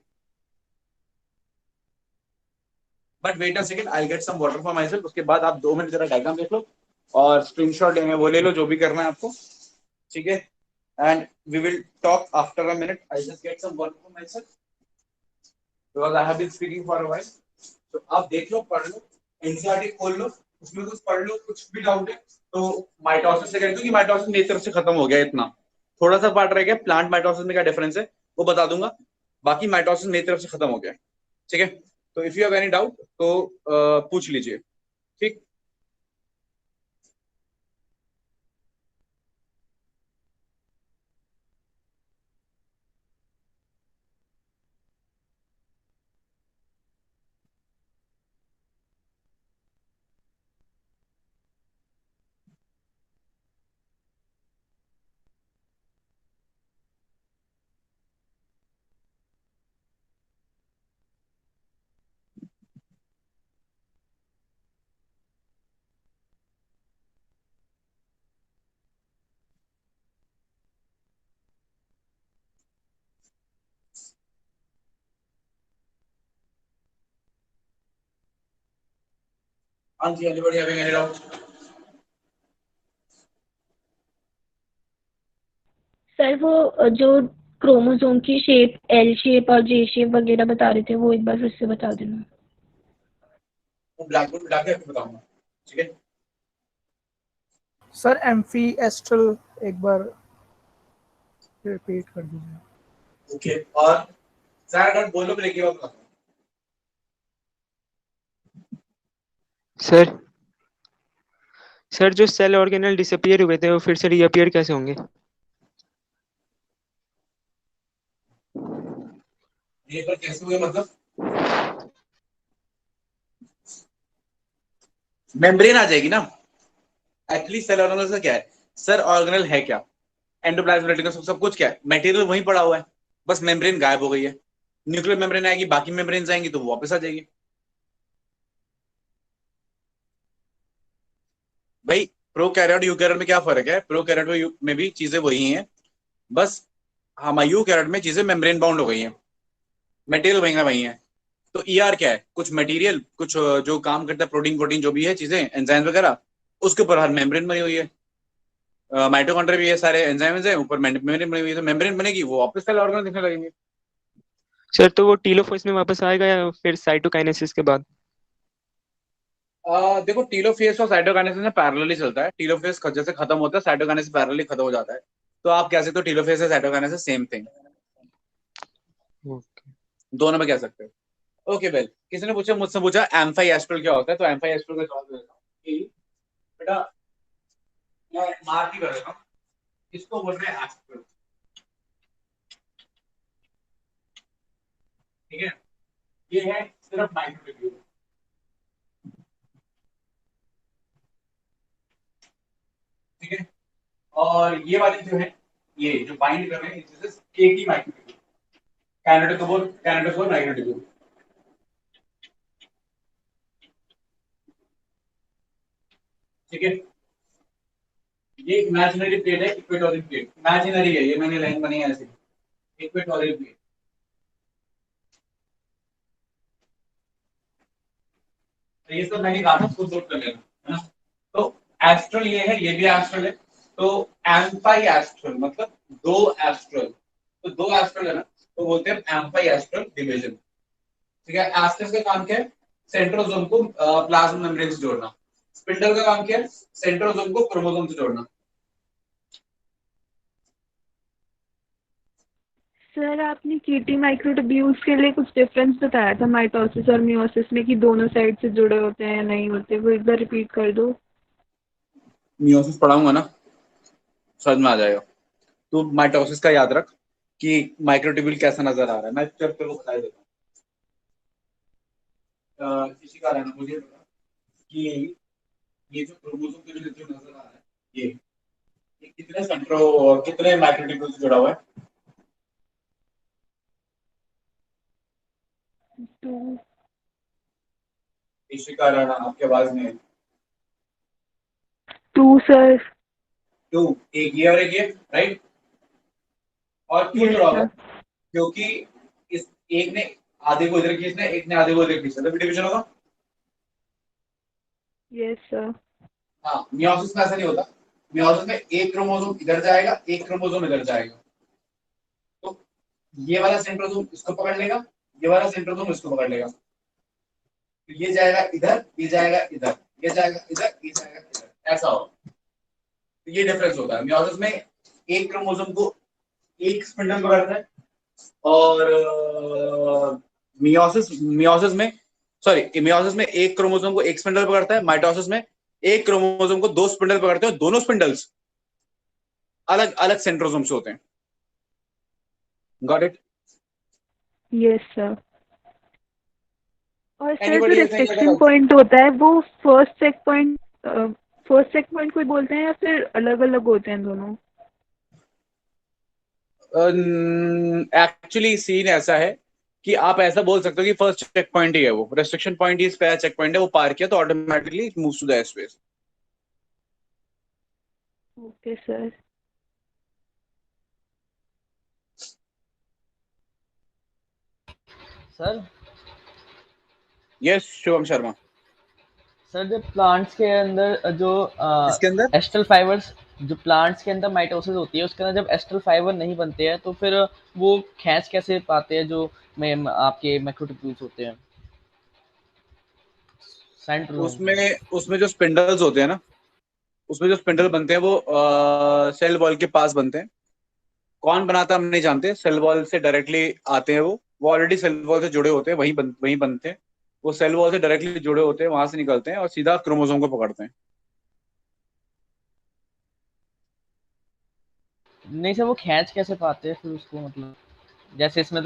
Speaker 1: But wait a second, I get some water for myself, उसके बाद आप 2 मिनट जरा डायग्राम देख लो, और स्क्रीनशॉट लेंगे वो ले लो, जो भी करना है आपको, ठीक है। And we will talk after a minute, I just get some water for myself, because I have been speaking for a while. तो आप देख लो, पढ़ लो, एनसीईआरटी खोल लो, उसमें कुछ पढ़ लो, कुछ भी डाउट है तो माइटोसिस से कह दो कि माइटोसिस मेरी तरफ से खत्म हो गया, इतना थोड़ा सा पार्ट रह गया, प्लांट माइटोसिस में क्या डिफरेंस है वो बता दूंगा, बाकी माइटोसिस मेरी तरफ से खत्म हो गया, ठीक है। तो if you have any doubt तो पूछ लीजिए, ठीक। Anji, anybody having any doubt?
Speaker 3: Sir वो जो क्रोमोसोम की शेप एल शेप और जे शेप वगैरह बता रहे थे, वो एक बार फिर से बता देना।
Speaker 1: वो ब्लैक बोर्ड उठा के आपको बताऊंगा, ठीक है?
Speaker 4: सर एम्फी एस्ट्रल एक बार रिपीट कर दीजिए।
Speaker 1: ओके, और सर अगर बोलो ब्रेक की बात बताऊं।
Speaker 2: सर जो सेल ऑर्गेनल डिसअपियर हुए थे वो फिर से रीअपियर कैसे होंगे?
Speaker 1: ये पर कैसे हुए मतलब? मेम्ब्रेन आ जाएगी ना। एक्चुअली सेल ऑर्गेनल से क्या है? सर ऑर्गेनल है क्या? एंडोप्लाज्मिक रेटिकुलम सब कुछ क्या है? मटेरियल वहीं पड़ा हुआ है, बस मेम्ब्रेन गायब हो गई है। न्यूक्लियर मेम्ब्रेन आएगी, बाकी मेम्ब्रेन आएंगी तो वो वापस आ जाएगी। भाई प्रोकैरियोट यूकैरियोट में क्या फर्क है? प्रोकैरियोट में भी चीजें वही हैं, बस हम यूकैरियोट में चीजें मेम्ब्रेन बाउंड हो गई हैं, मटेरियल वही का वही है। तो ईआर क्या है? कुछ मटेरियल, कुछ जो काम करता है, प्रोटीन प्रोटीन जो भी है चीजें, एंजाइम वगैरह, उसके ऊपर हर मेम्ब्रेन बनी हुई है। माइटोकॉन्ड्रिया भी है, सारे एंजाइम है, ऊपर मेम्ब्रेन बनी हुई है, तो मेम्ब्रेन बनेगी वो वापस सेल ऑर्गेनल दिखने लगेंगे।
Speaker 2: सर तो वो टीलोफेज में वापस आएगा या फिर साइटोकाइनेसिस के बाद?
Speaker 1: देखो टीलोफेज और साइटोकाइनेसिस में पैरेलली चलता है। टीलोफेज जैसे खत्म होता है, साइटोकाइनेसिस पैरेलली खत्म हो जाता है। तो आप कह सकते हो टीलोफेज से साइटोकाइनेसिस सेम थिंग, दोनों में कह सकते हो। ओके वेल, किसी ने पूछा, मुझसे पूछा एम्फाई एस्ट्रल क्या होता है, तो एम्फाई एस्ट्रल का जवाब देता हूँ कि बेटा मैं मार्क ही कर देता हूँ, इसको बोलते हैं एस्ट्रल, ठीक है? ये है सिर्फ माइक्रोट्यूब्यूल, ठीक है? और ये वाली जो है, ये जो बाइंड कर रहे हैं, this is KT microtubule, kinetochore microtubule, ठीक है? ये इमेजिनरी प्लेट है, इक्वेटोरियल प्लेट, इमेजिनरी है, ये मैंने लाइन बनाई है ऐसे, इक्वेटोरियल प्लेट। तो ये सब मैंने कहा था, खुद नोट कर लेना, है ना? तो एस्ट्रल ये है, ये भी एस्ट्रल है। तो एम्फाई एस्ट्रल मतलब दो एस्ट्रल, तो दो एस्ट्रल है ना, तो बोलते हैं एम्फाई एस्ट्रल डिवीजन, ठीक है? एस्ट्रल का काम क्या है? सेंट्रोसोम को प्लाज्मा मेम्ब्रेन से जोड़ना। स्पिंडल का काम क्या है? सेंट्रोसोम को क्रोमोसोम से जोड़ना।
Speaker 3: सर आपने कीटी माइक्रोट्यूब्यूल्स के लिए कुछ डिफरेंस बताया था माइटोसिस और मियोसिस में, कि दोनों साइड से जुड़े होते हैं या नहीं होते, वो एक बार रिपीट कर दो।
Speaker 1: मियोसिस पढ़ाऊंगा ना, समझ में आ जाएगा। तो माइटोसिस का याद रख कि माइक्रोट्यूब्यूल कैसा नजर आ रहा है, मैं तेरे को बता देता हूँ। किसी का रहना मुझे बता कि ये जो क्रोमोसोम के जो नजर आ रहा है, ये कितने सेंट्रो कितने माइक्रोट्यूब्यूल से जुड़ा हुआ है?
Speaker 3: टू।
Speaker 1: इशिका राणा, आपके आवाज में
Speaker 3: टू सर।
Speaker 1: टू, एक ये और एक ये, राइट? और क्यों
Speaker 3: यस
Speaker 1: जुड़ा हुआ
Speaker 3: सर।
Speaker 1: है? क्योंकि इस एक ने आधे को इधर खींचना है, एक ने आधे को इधर खींचना है, तो डिवीजन होगा।
Speaker 3: Yes sir.
Speaker 1: हाँ, मियोसिस में ऐसा नहीं होता। मियोसिस में एक क्रोमोसोम इधर जाएगा, एक क्रोमोसोम इधर जाएगा, तो ये वाला सेंट्रोसोम इसको पकड़ लेगा, ये वाला सेंट्रोसोम इसको पकड़ लेगा, तो ये जाएगा इधर, ये जाएगा इधर, ये जाएगा इधर, ये जाएगा इधर, ऐसा होगा। तो ये डिफरेंस होता है। मियोसिस में एक क्रोमोसोम को एक स्पिंडल पकड़ता है, और मियोसिस मियोसिस में सॉरी मियोसिस में एक क्रोमोसोम को एक स्पिंडल पकड़ता है, माइटोसिस में एक क्रोमोसोम को दो स्पिंडल पकड़ते हैं, दोनों स्पिंडल्स अलग अलग सेंट्रोसोम से होते हैं। Got it?
Speaker 3: Yes sir. और सर जो
Speaker 1: anybody has any other
Speaker 3: reflection
Speaker 1: doubt?
Speaker 3: Point होता है वो फर्स्ट चेक पॉइंट को बोलते हैं या फिर अलग अलग होते हैं दोनों?
Speaker 1: एक्चुअली सीन ऐसा है कि आप ऐसा बोल सकते हो कि फर्स्ट चेक पॉइंट ही है, वो रेस्ट्रिक्शन पॉइंट ही पहला चेक पॉइंट है, वो पार किया तो automatically it moves to the S phase.
Speaker 3: Okay sir.
Speaker 5: Sir
Speaker 1: yes Shubham Sharma.
Speaker 5: Sir जब प्लांट्स के अंदर जो
Speaker 1: इसके अंदर
Speaker 5: एस्ट्रल फाइबर्स, जो प्लांट्स के अंदर माइटोसिस होती है उसके अंदर जब एस्ट्रल फाइबर नहीं बनते हैं तो फिर वो खींच कैसे पाते हैं जो में आपके मैक्रोट्यूब्यूल्स होते हैं सेंट्रोसोम में?
Speaker 1: उसमें उसमें जो स्पिंडल्स होते हैं ना, उसमें जो स्पिंडल बनते हैं वो सेल वॉल के पास बनते हैं। कौन बनाता है हम नहीं जानते, सेल वॉल से डायरेक्टली आते हैं वो ऑलरेडी सेल वॉल से जुड़े होते हैं, वहीं बनते हैं। वो सेल वॉल से डायरेक्टली जुड़े होते हैं, वहां से निकलते हैं और सीधा क्रोमोसोम को पकड़ते हैं।
Speaker 5: नहीं सर, वो खींच कैसे पाते हैं फिर उसको, मतलब जैसे इसमें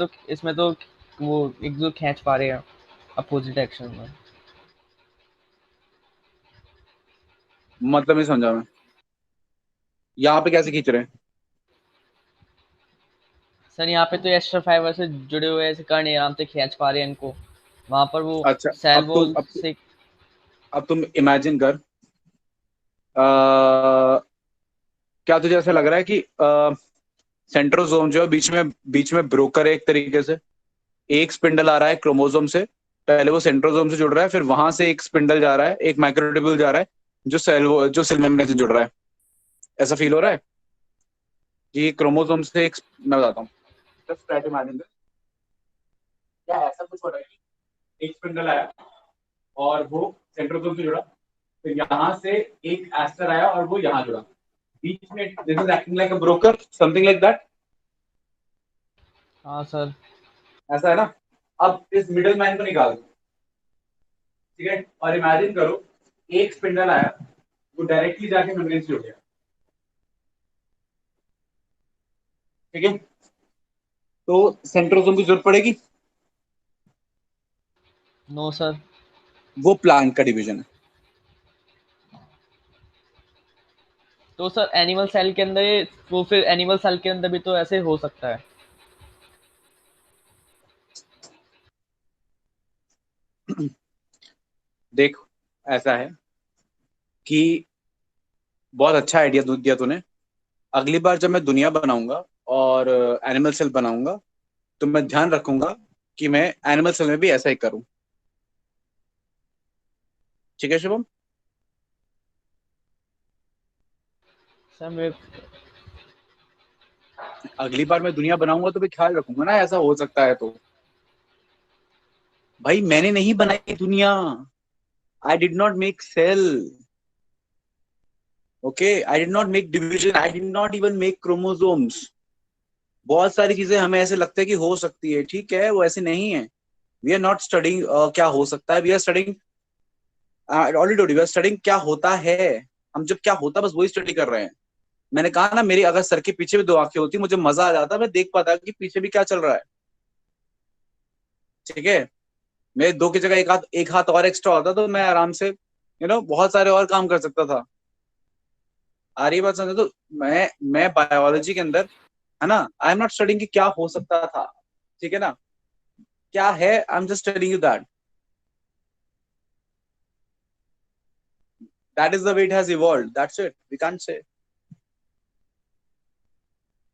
Speaker 5: तो वो एक जो खींच पा रहे हैं अपोजिट एक्शन में।
Speaker 1: मतलब नहीं समझा मैं, यहाँ पे कैसे खींच रहे हैं?
Speaker 5: सर यहाँ पे तो एक्स्ट्रा फाइबर से जुड़े हुए ऐसे कण आराम से खींच पा रहे हैं इनको, वहां पर वो
Speaker 1: अच्छा,
Speaker 5: सेल
Speaker 1: अब तुम
Speaker 5: वॉल
Speaker 1: अब
Speaker 5: से।
Speaker 1: अब तुम इमेजिन कर, क्या तुझे ऐसा लग रहा है कि सेंट्रोसोम जो है बीच में ब्रोकर है एक तरीके से। एक स्पिंडल आ रहा है क्रोमोसोम से, पहले वो सेंट्रोसोम से जुड़ रहा है, फिर वहां से एक स्पिंडल जा रहा है, एक माइक्रोट्यूब्यूल जा रहा है जो सेल मेम्ब्रेन से जुड़ रहा है। ऐसा फील हो रहा है कि क्रोमोसोम से एक, मैं बताता हूँ, just try to imagine this. क्या ऐसा कुछ हो रहा है कि एक स्पिंडल आया और वो सेंट्रोसोम से जुड़ा, फिर यहाँ से एक एस्टर आया और वो यहाँ जुड़ा, बीच में this is acting like a broker, something like that.
Speaker 5: हाँ सर।
Speaker 1: ऐसा है ना? अब इस मिडल मैन को निकाल दो, ठीक है, और इमेजिन करो एक स्पिंडल आया, वो डायरेक्टली जाके मेम्ब्रेन से जुड़ गया, ठीक है, तो सेंट्रोसोम की जरूरत पड़ेगी?
Speaker 5: No sir.
Speaker 1: वो प्लांट का डिवीजन है।
Speaker 5: तो सर एनिमल सेल के अंदर वो फिर एनिमल सेल के अंदर भी तो ऐसे हो सकता है।
Speaker 1: देख, ऐसा है कि बहुत अच्छा आइडिया दिया तूने। अगली बार जब मैं दुनिया बनाऊंगा और एनिमल सेल बनाऊंगा, तो मैं ध्यान रखूंगा कि मैं एनिमल सेल में भी ऐसा ही करूं। ठीक है शुभम?
Speaker 5: सर मैं
Speaker 1: अगली बार मैं दुनिया बनाऊंगा तो भी ख्याल रखूंगा ना ऐसा हो सकता है तो। भाई मैंने नहीं बनाई दुनिया, I did not make cell, okay, I did not make division, I did not even make chromosomes. बहुत सारी चीजें हमें ऐसे लगता है कि हो सकती है, ठीक है, वो ऐसे नहीं है। वी आर नॉट स्टडिंग क्या हो सकता है, we are studying, already we are studying क्या होता है। हम जब क्या होता है बस वही स्टडी कर रहे हैं। मैंने कहा ना, मेरी अगर सर के पीछे भी दो आंखें होती मुझे मजा आ जाता, मैं देख पाता कि पीछे भी क्या चल रहा है। ठीक है, मेरे दो की जगह एक हाथ और एक्स्ट्रा होता तो मैं आराम से बहुत सारे और काम कर सकता था। आ रही बात समझे? तो मैं बायोलॉजी के अंदर, है ना, आई एम नॉट स्टडिंग कि क्या हो सकता था, ठीक है ना, क्या है, I am just telling you that is the way it has evolved, that's it, we can't say.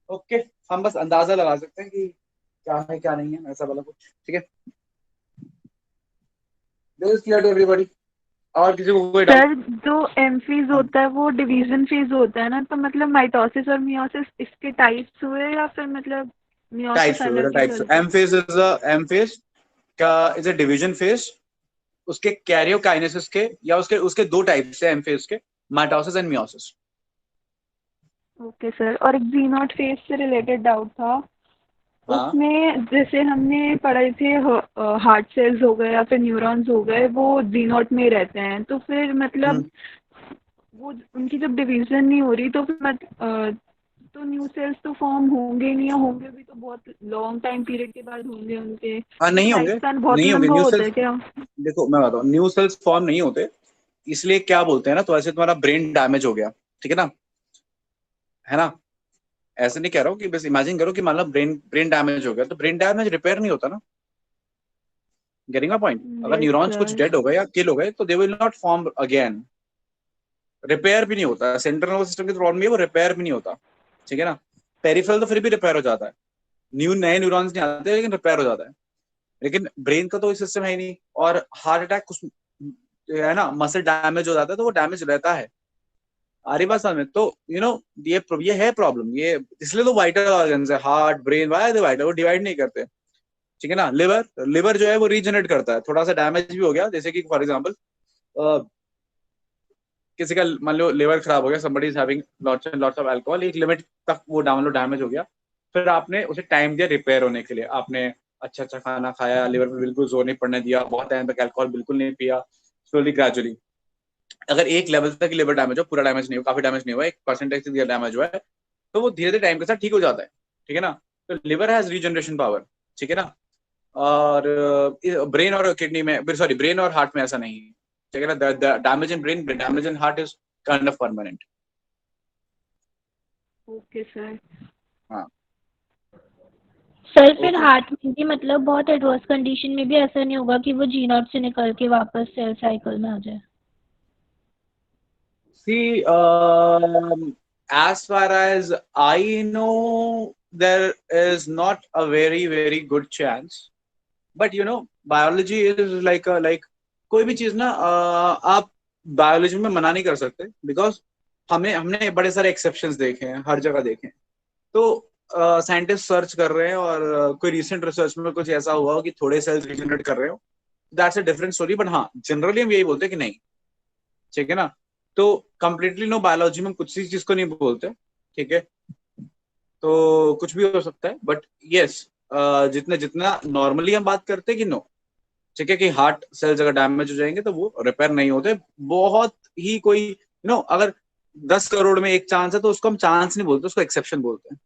Speaker 1: Okay, हम बस अंदाजा लगा सकते हैं कि क्या है क्या नहीं है, ऐसा वाला कुछ, ठीक है। This is clear to everybody? और किसी को कोई डाउट?
Speaker 3: सर जो एम फेज होता है वो डिवीजन फेज होता है ना, तो मतलब माइटोसिस और मियोसिस इसके टाइप्स हुए या फिर मतलब मियोसिस
Speaker 1: टाइप्स
Speaker 3: अलग ही
Speaker 1: टाइप्स
Speaker 3: चलता है?
Speaker 1: एम फेज का इज अ डिवीजन फेज। उसके कैरियोकाइनेसिस के या उसके उसके दो टाइप्स है एम फेज के, mitosis and meiosis.
Speaker 3: Okay sir, और एक जी नॉट फेज से रिलेटेड डाउट था।
Speaker 1: हाँ।
Speaker 3: उसमें जैसे हमने पढ़े थे हार्ट सेल्स हो गए या फिर न्यूरॉन्स हो गए, वो जी नॉट में रहते हैं, तो फिर मतलब वो उनकी जब डिवीजन नहीं हो रही तो फिर तो न्यू सेल्स तो फॉर्म होंगे नहीं, या होंगे भी तो बहुत लॉन्ग टाइम पीरियड के बाद होंगे उनके,
Speaker 1: हाँ,
Speaker 3: उनका
Speaker 1: नहीं
Speaker 3: लाइफ
Speaker 1: होंगे,
Speaker 3: स्पैन बहुत
Speaker 1: नहीं होंगे
Speaker 3: लंबा
Speaker 1: न्यू
Speaker 3: होता
Speaker 1: सेल्स।
Speaker 3: है क्या?
Speaker 1: देखो मैं बताऊँ, न्यू सेल्स फॉर्म नहीं होते, इसलिए क्या बोलते हैं ना, तो ऐसे तुम्हारा ब्रेन डैमेज हो गया, ठीक है ना, है ना, ऐसे नहीं कह रहा हूँ कि बस इमेजिन करो कि मान लो ब्रेन ब्रेन डैमेज हो गया, तो ब्रेन डैमेज रिपेयर नहीं होता ना। Getting my point? अगर
Speaker 3: यस
Speaker 1: न्यूरॉन्स कुछ
Speaker 3: सर।
Speaker 1: डेड हो गए या किल हो गए तो they will not form again. Repair भी नहीं होता, सेंट्रल नर्वस सिस्टम की प्रॉब्लम है, वो रिपेयर भी नहीं होता, ठीक है ना। पेरिफेरल तो फिर भी रिपेयर हो जाता है, नए न्यूरॉन्स नहीं आते लेकिन रिपेयर हो जाता है, लेकिन ब्रेन का तो सिस्टम है ही नहीं। और हार्ट अटैक कुछ है ना, मसल डैमेज हो जाता है तो वो डैमेज रहता है। आ रही बात समझ में? तो ये है प्रॉब्लम, ये इसलिए तो वाइटल ऑर्गन्स है, heart brain, why they vital, वो डिवाइड नहीं करते। ठीक है ना। लिवर लिवर जो है वो रीजनरेट करता है, थोड़ा सा डैमेज भी हो गया, जैसे कि फॉर एग्जाम्पल किसी का मान लो लिवर खराब हो गया, somebody is having lots and lots of alcohol, एक लिमिट तक वो डाउन लो डैमेज हो गया, फिर आपने उसे टाइम दिया रिपेयर होने के लिए, आपने अच्छा अच्छा खाना खाया, लिवर पे बिल्कुल जोर नहीं पड़ने दिया, बहुत टाइम तक अल्कोहल बिल्कुल नहीं पिया, स्लोली ग्रेजुअली अगर एक लेवल तक लिवर डैमेज हो, पूरा डैमेज नहीं हो, काफी डैमेज नहीं हुआ, 1% डैमेज हुआ है, तो वो धीरे धीरे टाइम के साथ ठीक हो जाता है। ठीक है ना। तो लिवर हैज रीजनरेशन पावर। ठीक है ना। और ब्रेन और किडनी में, सॉरी, ब्रेन और हार्ट में ऐसा नहीं है। ठीक है ना। Damage in brain, damage in heart is kind of permanent.
Speaker 3: Okay sir.
Speaker 1: हाँ।
Speaker 6: सर फिर
Speaker 1: ओके।
Speaker 6: हार्ट में भी मतलब बहुत एडवर्स कंडीशन में भी ऐसा नहीं होगा कि वो जी नॉट से निकल के वापस सेल साइकिल में आ जाए?
Speaker 1: See, as far as I know, there is not a very, very good chance. But biology is like कोई भी चीज ना आप बायोलॉजी में मना नहीं कर सकते, बिकॉज हमने बड़े सारे एक्सेप्शंस देखे हैं, हर जगह देखे हैं। तो साइंटिस्ट सर्च कर रहे हैं, और कोई रिसेंट रिसर्च में कुछ ऐसा हुआ हो कि थोड़े सेल्स रिजनरेट कर रहे हो, that's a different story. But हाँ, जनरली हम यही बोलते हैं कि नहीं। ठीक है ना। तो कंप्लीटली नो, बायोलॉजी में कुछ ही चीज को नहीं बोलते। ठीक है। तो कुछ भी हो सकता है, बट यस, जितने जितना नॉर्मली हम बात करते हैं कि नो। ठीक है, कि हार्ट सेल्स अगर डैमेज हो जाएंगे तो वो रिपेयर नहीं होते। बहुत ही कोई अगर 10 करोड़ में एक चांस है तो उसको हम चांस नहीं बोलते, उसको एक्सेप्शन बोलते हैं।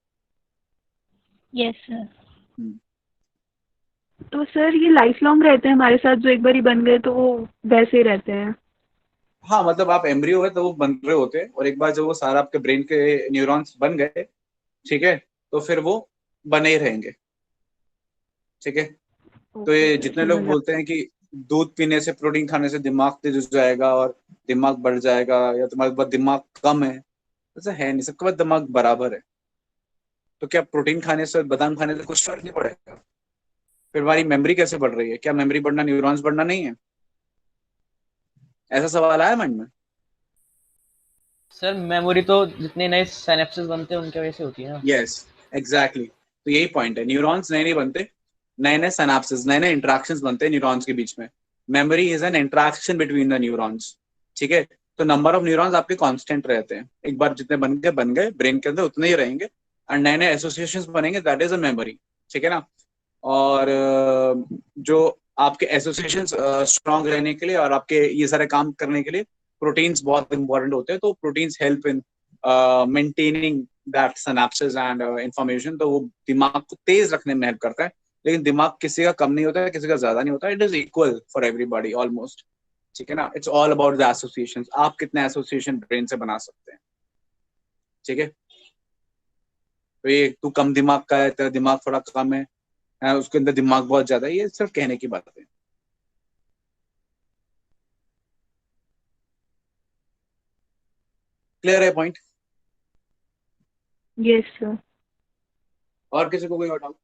Speaker 6: Yes sir.
Speaker 1: हम्म।
Speaker 3: तो सर ये लाइफ लॉन्ग रहते हैं हमारे साथ, जो एक बार ही बन गए तो वो वैसे ही रहते हैं?
Speaker 1: हाँ, मतलब आप एम्ब्रियो है तो वो बन रहे होते हैं, और एक बार जब वो सारा आपके ब्रेन के न्यूरॉन्स बन गए, ठीक है, तो फिर वो बने ही रहेंगे। ठीक है। तो
Speaker 3: ओके
Speaker 1: ये
Speaker 3: सर,
Speaker 1: जितने लोग
Speaker 3: समझ आ।
Speaker 1: बोलते हैं कि दूध पीने से, प्रोटीन खाने से दिमाग तेज हो जाएगा और दिमाग बढ़ जाएगा, या तुम्हारे पास दिमाग कम है, ऐसा है नहीं, सबके पास दिमाग बराबर है। तो क्या प्रोटीन खाने से, बादाम खाने से कुछ फर्क नहीं पड़ेगा? फिर हमारी मेमोरी कैसे बढ़ रही है? क्या मेमोरी बढ़ना न्यूरॉन्स बढ़ना नहीं है? ऐसा सवाल आया मन में?
Speaker 5: सर मेमोरी तो जितने नए सिनेप्सेस बनते हैं उनकी वजह से होती है ना।
Speaker 1: Yes, exactly. तो यही पॉइंट है, न्यूरॉन्स नए नहीं बनते, नए नए सिनेप्सेस, नए नए इंट्रैक्शंस बनते हैं न्यूरॉन्स के बीच में। Memory is an interaction between the neurons. ठीक है। तो नंबर ऑफ न्यूरॉन्स आपके कांस्टेंट रहते हैं, एक बार जितने बन गए ब्रेन के अंदर उतने ही रहेंगे, और नए नए एसोसिएशंस बनेंगे, दैट इज अ मेमोरी। ठीक है ना। और जो आपके एसोसिएशन स्ट्रांग रहने के लिए और आपके ये सारे काम करने के लिए प्रोटीन्स बहुत इंपॉर्टेंट होते हैं। तो proteins help in maintaining that synapses and information. तो वो दिमाग को तेज रखने में हेल्प करता है। लेकिन दिमाग किसी का कम नहीं होता है, किसी का ज्यादा नहीं होता है, it is equal for everybody almost. ठीक है ना। It's all about the association, आप कितने एसोसिएशन ब्रेन से बना सकते हैं। ठीक है। तो ये तू कम दिमाग का है, तेरा दिमाग थोड़ा कम है, उसके अंदर दिमाग बहुत ज्यादा है, ये सिर्फ कहने की बात है। क्लियर है पॉइंट?
Speaker 3: Yes sir.
Speaker 1: और किसी को कोई और डाउट?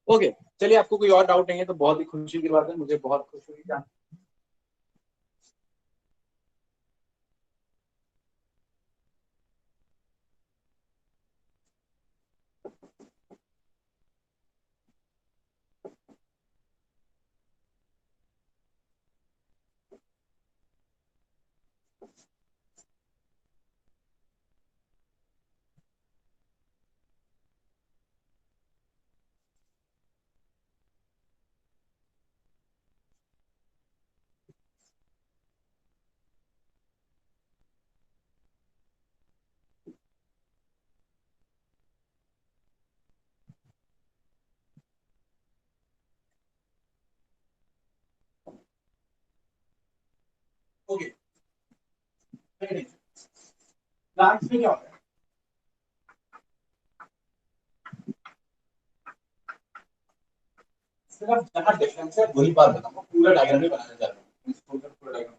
Speaker 1: ओके, चलिए, आपको कोई और डाउट नहीं है तो बहुत ही खुशी की बात है, मुझे बहुत खुशी हुई जान। ओके, प्लांट्स में क्या होता है? सिर्फ जहाँ डिफरेंस है वही बात बताऊंगा, पूरा डायग्राम भी बनाने जा रहा हूँ, पूरा diagram.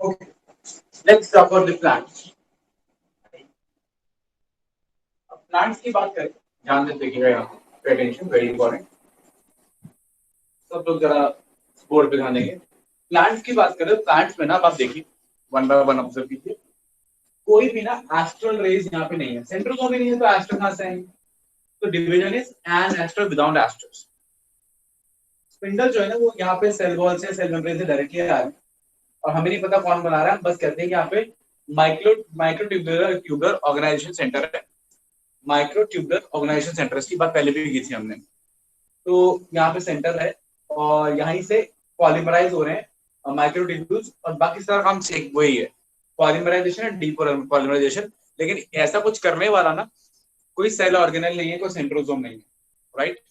Speaker 1: Okay, let's talk about the plants. अब प्लांट्स की बात करें, ध्यान से देखिएगा यहाँ पे, अटेंशन वेरी इंपॉर्टेंट, सब लोग जरा बोर्ड पे ध्यान देंगे। प्लांट्स की बात करें, प्लांट्स में ना आप देखिए, वन बाय वन ऑब्जर्व कीजिए, कोई भी ना एस्ट्रल रेज यहाँ पे नहीं है, सेंट्रल को भी नहीं है, तो एस्ट्रल कहाँ से आएंगे? तो division is an astral without astrals. Spindle जो है ना वो यहाँ पे सेल वॉल से, सेल मेम्ब्रेन से डायरेक्टली आ रहा है, और हमें नहीं पता कौन बना रहा है, बस कहते हैं कि यहाँ पे माइक्रोट्यूबुलर ट्यूबुलर ऑर्गेनाइजेशन सेंटर है, माइक्रोट्यूबुलर ऑर्गेनाइजेशन सेंटर, इसकी बात पहले भी की थी हमने। तो यहाँ पे सेंटर है और यहीं से पॉलीमराइज हो रहे हैं माइक्रोट्यूब्यूल्स, और बाकी सारा काम सेक वही है, पॉलीमराइजेशन एंड डीपॉलीमराइजेशन। लेकिन ऐसा कुछ करने वाला ना कोई सेल ऑर्गेनेल नहीं है, कोई सेंट्रोसोम नहीं है, राइट।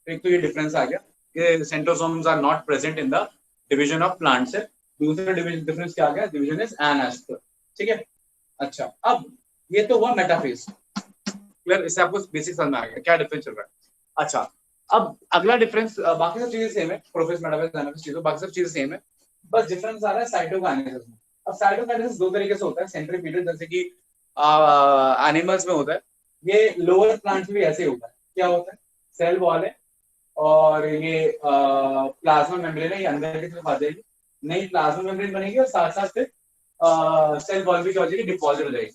Speaker 1: एक तो ये डिफरेंस आ गया कि centrosomes are not present in the division of plant cell. दूसरा डिफरेंस क्या आ गया? डिवीजन इज एनास्टर, ठीक है। अच्छा, अब ये तो हुआ मेटाफेज, क्लियर, इससे आपको बेसिक समझ में आ गया क्या डिफरेंस चल रहा है। अच्छा, अब अगला डिफरेंस, बाकी सब चीजें सेम है, प्रोफेस मेटाफेज एनाफेज चीजों, बाकी सब चीजें सेम है, बस डिफरेंस आ रहा है साइटोकाइनेसिस में। अब साइटोकाइनेसिस दो तरीके से होता है, सेंट्रीफ्यूगल जैसे कि एनिमल्स में होता है, ये लोअर प्लांट्स में भी ऐसे ही होता है। क्या होता है? सेल वॉल है और ये प्लाज्मा मेम्ब्रेन है, ये अंदर की तरफ आ जाएगी, नई प्लाज्मा मेम्ब्रेन बनेगी और साथ साथ फिर सेल वॉल भी क्या हो जाएगी? डिपॉजिट हो जाएगी।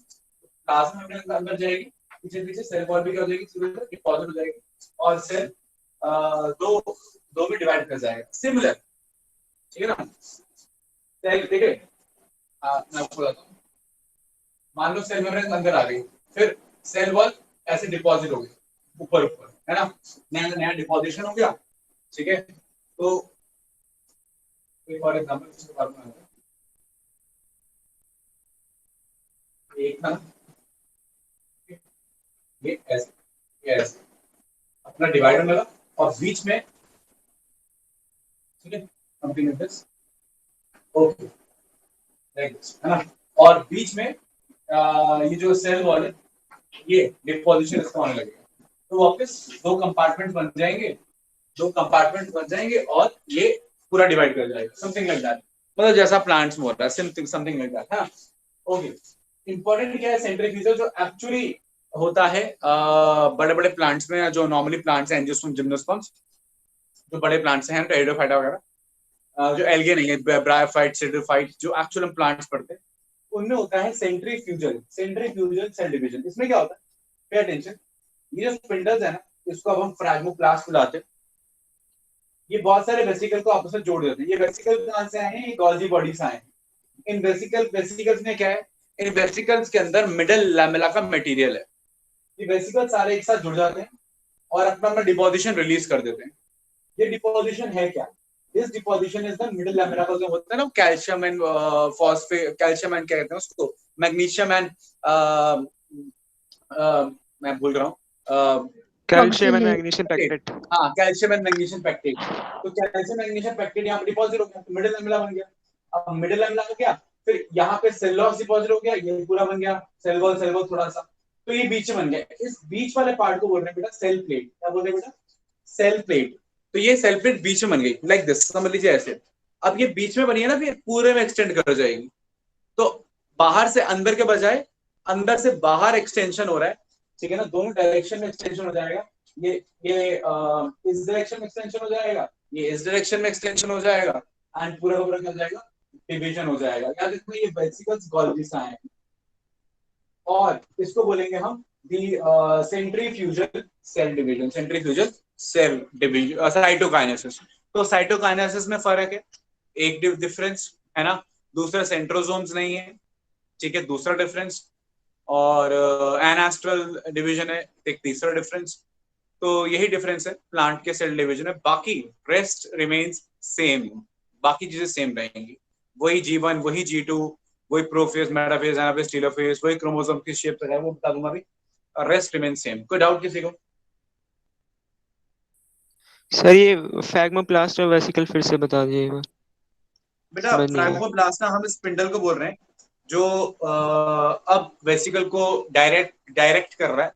Speaker 1: प्लाज्मा मेम्ब्रेन अंदर जाएगी, पीछे पीछे सेल वॉल भी क्या हो जाएगी? डिपॉजिट हो जाएगी, और सेल दो में डिवाइड कर जाएगा, सिमिलर, ठीक है ना। सेल, ठीक है, मैं आपको बताता हूँ, मान लो सेल मेम्ब्रेन अंदर आ गई, फिर सेल वॉल ऐसे डिपॉजिट हो गई ऊपर ऊपर, है ना, नया नया डिपॉजिशन हो गया, ठीक है। तो एक और एग्जांपल एक था, ये ऐसे, ये ऐसे अपना डिवाइडर लगा और बीच में, ठीक है, something like this, okay, like this, है ना, और बीच में ये जो सेल वॉल है, ये डिपोजिशन इसका होने लगेगा, तो वापस दो कंपार्टमेंट बन जाएंगे, और ये पूरा डिवाइड कर जाएगा, समथिंग लाइक दैट, मतलब जैसा प्लांट्स में होता है, समथिंग लाइक दैट, है। ओके, इंपॉर्टेंट क्या है? सेंट्रीफ्यूगल जो एक्चुअली होता है बड़े बड़े प्लांट्स में, जो नॉर्मली प्लांट्स हैं, एंजियोस्पर्म, जिम्नोस्पर्म्स, जो बड़े प्लांट्स हैं, टेरिडोफाइटा वगैरह, जो एल्गे नहीं है, ब्रायोफाइट, सिडोफाइट, जो एक्चुअल प्लांट्स पढ़ते हैं, उनमें होता है सेंट्रीफ्यूगल सेल डिवीजन। इसमें क्या होता है? पे अटेंशन, ये जो स्पिंडल्स है ना, इसको अब हम फ्रैग्मोप्लास्ट बुलाते हैं, ये बहुत सारे वेसिकल को आपस में जोड़ देते हैं। ये वेसिकल कहां से आए हैं? ये गॉल्जी बॉडी से आए हैं। इन वेसिकल्स में क्या है? इन वेसिकल्स के अंदर मिडल लैमेला का मटेरियल है, ये वेसिकल सारे एक साथ जुड़ जाते हैं और अपना अपना डिपोजिशन रिलीज कर देते हैं। ये डिपोजिशन है क्या? This deposition is the middle lamella का, जो होता है ना calcium and phosphate, calcium and क्या कहते हैं उसको, मैग्नीशियम एंड मैं भूल रहा हूँ,
Speaker 2: कैल्शियम एंड मैग्नीशियम पैक्टेट।
Speaker 1: हाँ, कैल्शियम एंड मैग्नीशियम पैक्टेट। तो कैल्शियम मैग्नीशियम पैक्टेट यहाँ पे डिपॉजिट हो गया, तो मिडिल लैमेला बन गया। अब मिडिल लैमेला हो गया, फिर यहाँ पे सेलुलोज डिपॉजिट हो गया, ये पूरा बन गया, सेल वॉल थोड़ा सा, तो ये बीच में बन गया। इस बीच वाले पार्ट को बोल रहे हैं बेटा सेल प्लेट। क्या बोल रहे हैं बेटा? Cell plate. तो ये सेल प्लेट बीच में बन गई, लाइक दिस, समझ लीजिए ऐसे। अब ये बीच में बनी है ना, फिर पूरे में एक्सटेंड कर जाएगी, तो बाहर से अंदर के बजाय अंदर से बाहर एक्सटेंशन हो रहा है, ठीक है ना, दोनों डायरेक्शन में एक्सटेंशन हो जाएगा। ये इस डायरेक्शन में एक्सटेंशन हो जाएगा, ये इस डायरेक्शन में एक्सटेंशन हो जाएगा, एंड पूरा का पूरा क्या हो जाएगा? डिवीजन हो जाएगा। याद रखो ये वेसिकल्स गोल्जी से आए हैं, और इसको बोलेंगे हम centrifugal cell division, centrifugal cell division, cytokinesis. तो साइटोकाइनेसिस में फर्क है, एक डिफरेंस है ना, दूसरा सेंट्रोसोम्स नहीं है, ठीक है, दूसरा डिफरेंस, और एनास्ट्रल डिवीजन है, एक तीसरा डिफरेंस। तो यही डिफरेंस है प्लांट के सेल डिवीजन में, बाकी रेस्ट रिमेन्स सेम, बाकी चीजें सेम रहेंगी, वही G1 वही G2 वही प्रोफेज मेटाफेज एनाफेज टेलोफेज, वही क्रोमोसोम की शेप है वो बता दूंगा अभी, रेस्ट रिमेन्स सेम। कोई डाउट किसी को?
Speaker 2: सर ये फ्रैगमोप्लास्ट और वेसिकल फिर से बता दीजिए एक बार,
Speaker 1: बेटा
Speaker 2: समझ नहीं आया।
Speaker 1: फ्रैगमोप्लास्ट ना हम स्पिंडल को बोल रहे हैं जो अब वेसिकल को डायरेक्ट डायरेक्ट कर रहा है,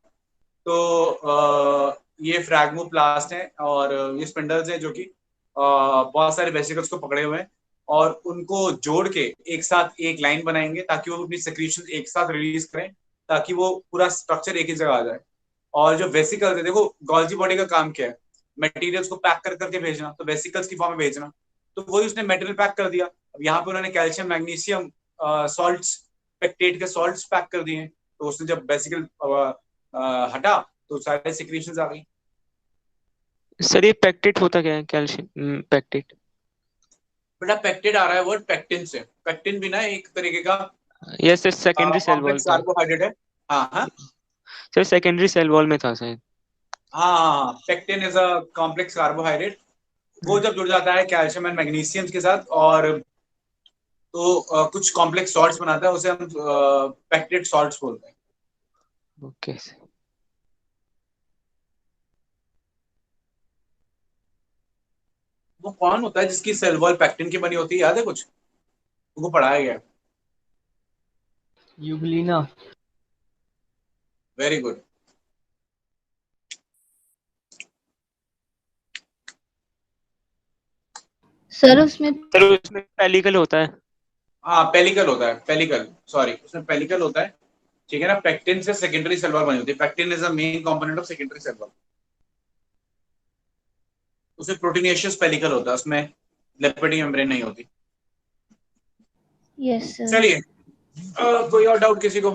Speaker 1: तो ये फ्रैगमोप्लास्ट है, और ये स्पिंडल्स हैं जो कि बहुत सारे वेसिकल्स को पकड़े हुए हैं, और उनको जोड़ के एक साथ एक लाइन बनाएंगे ताकि वो अपनी सेक्रीशन एक साथ रिलीज करें, ताकि वो पूरा स्ट्रक्चर एक ही जगह आ जाए। और जो वेसिकल्स है, देखो गॉल्जी बॉडी का काम क्या है, मटेरियल्स को पैक कर करके भेजना, तो वेसिकल्स की फॉर्म में भेजना, तो वही उसने मटेरियल पैक कर दिया। अब यहाँ पे उन्होंने कैल्शियम मैग्नीशियम सॉल्ट्स, पेक्टेट के सॉल्ट्स पैक कर दिए, तो उसने जब वेसिकल हटा तो सारे सिक्रीशंस आ गई।
Speaker 2: सर ये पेक्टेट होता क्या है, कैल्शियम पेक्टेट?
Speaker 1: बेटा पेक्टेट आ रहा है वर्ड पेक्टिन से, पेक्टिन भी ना एक तरीके का
Speaker 2: yes sir, secondary cell wall
Speaker 1: complex
Speaker 2: था।
Speaker 1: कार्बोहाइड्रेट है। हाँ हाँ
Speaker 2: सर सेकेंडरी सेल वॉल में था शायद।
Speaker 1: हाँ, pectin is a complex carbohydrate. वो जब जुड़ जाता है कैल्शियम एंड मैग्नीशियम के साथ, और तो कुछ कॉम्प्लेक्स सॉल्ट्स बनाता है, उसे हम पेक्टेट सॉल्ट्स बोलते हैं।
Speaker 2: ओके।
Speaker 1: वो कौन होता है जिसकी सेल वॉल पेक्टिन की बनी होती है, याद है कुछ? तुमको पढ़ाया गया?
Speaker 5: यूग्लिना।
Speaker 1: Very good.
Speaker 6: सर उसमें
Speaker 2: सर उसमें पेलिकल होता है।
Speaker 1: हाँ पेलिकल होता है, पेलिकल, सॉरी उसमें पेलिकल होता है, ठीक है ना। पेक्टिन से सेकेंडरी सेल वॉल बनी होती है, pectin is a main component of secondary cell wall. उसमें प्रोटीनेशियस पेलिकल होता है, उसमें लिपिड मेम्ब्रेन नहीं होती।
Speaker 6: Yes sir.
Speaker 1: चलिए, कोई और डाउट किसी को?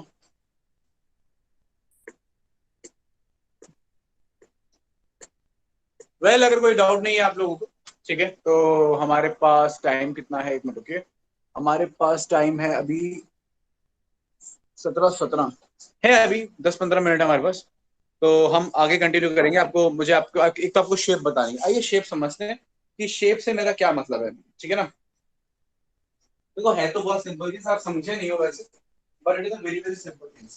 Speaker 1: अगर कोई डाउट नहीं है आप लोगों को, ठीक है, तो हमारे पास टाइम कितना है, एक मिनट रुकिए, हमारे पास टाइम है अभी 17:17 है, अभी 10-15 मिनट है हमारे पास। तो हम आगे कंटिन्यू करेंगे। आपको मुझे आपको एक तो आपको शेप बतानी है, आइए शेप समझते हैं कि शेप से मेरा क्या मतलब है, ठीक है ना। देखो है तो बहुत सिंपल चीज, आप समझे नहीं हो वैसे, but it is a very very simple thing.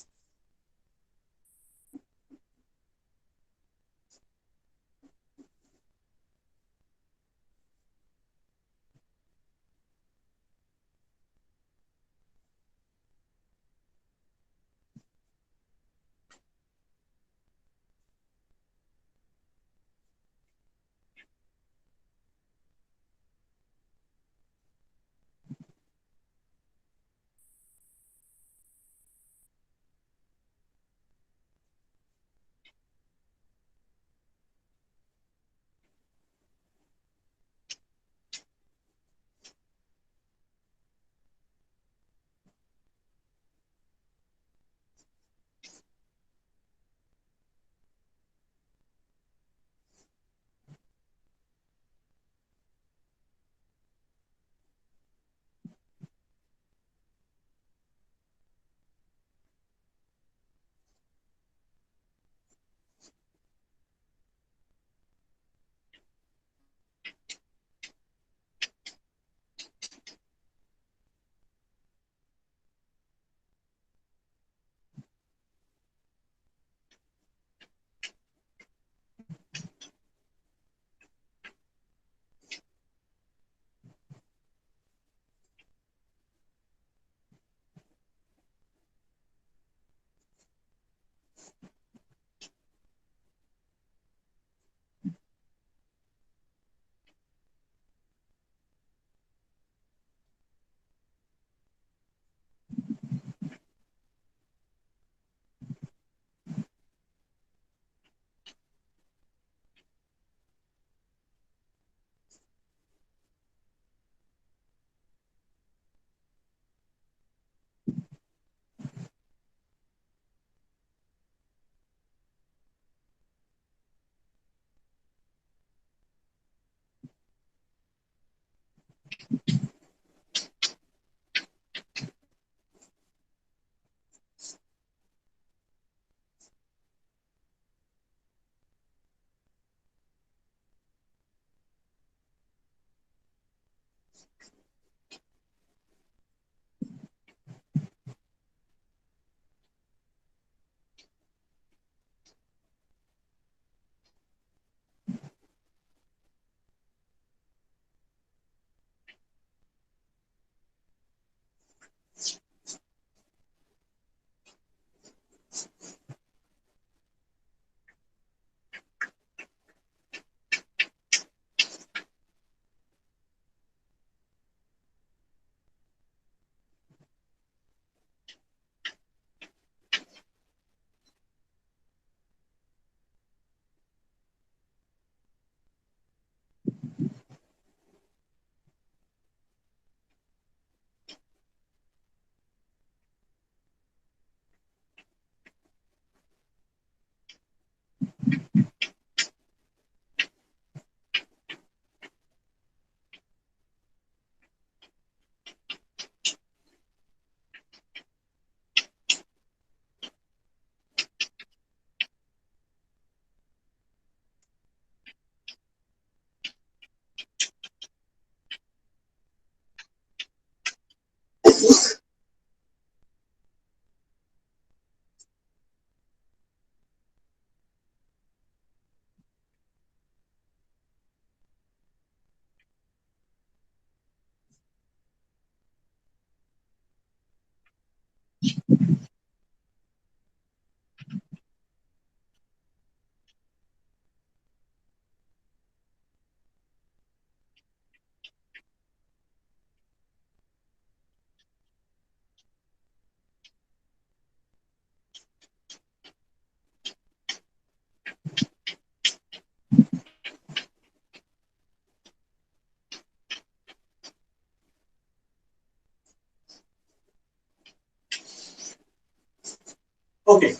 Speaker 1: Okay,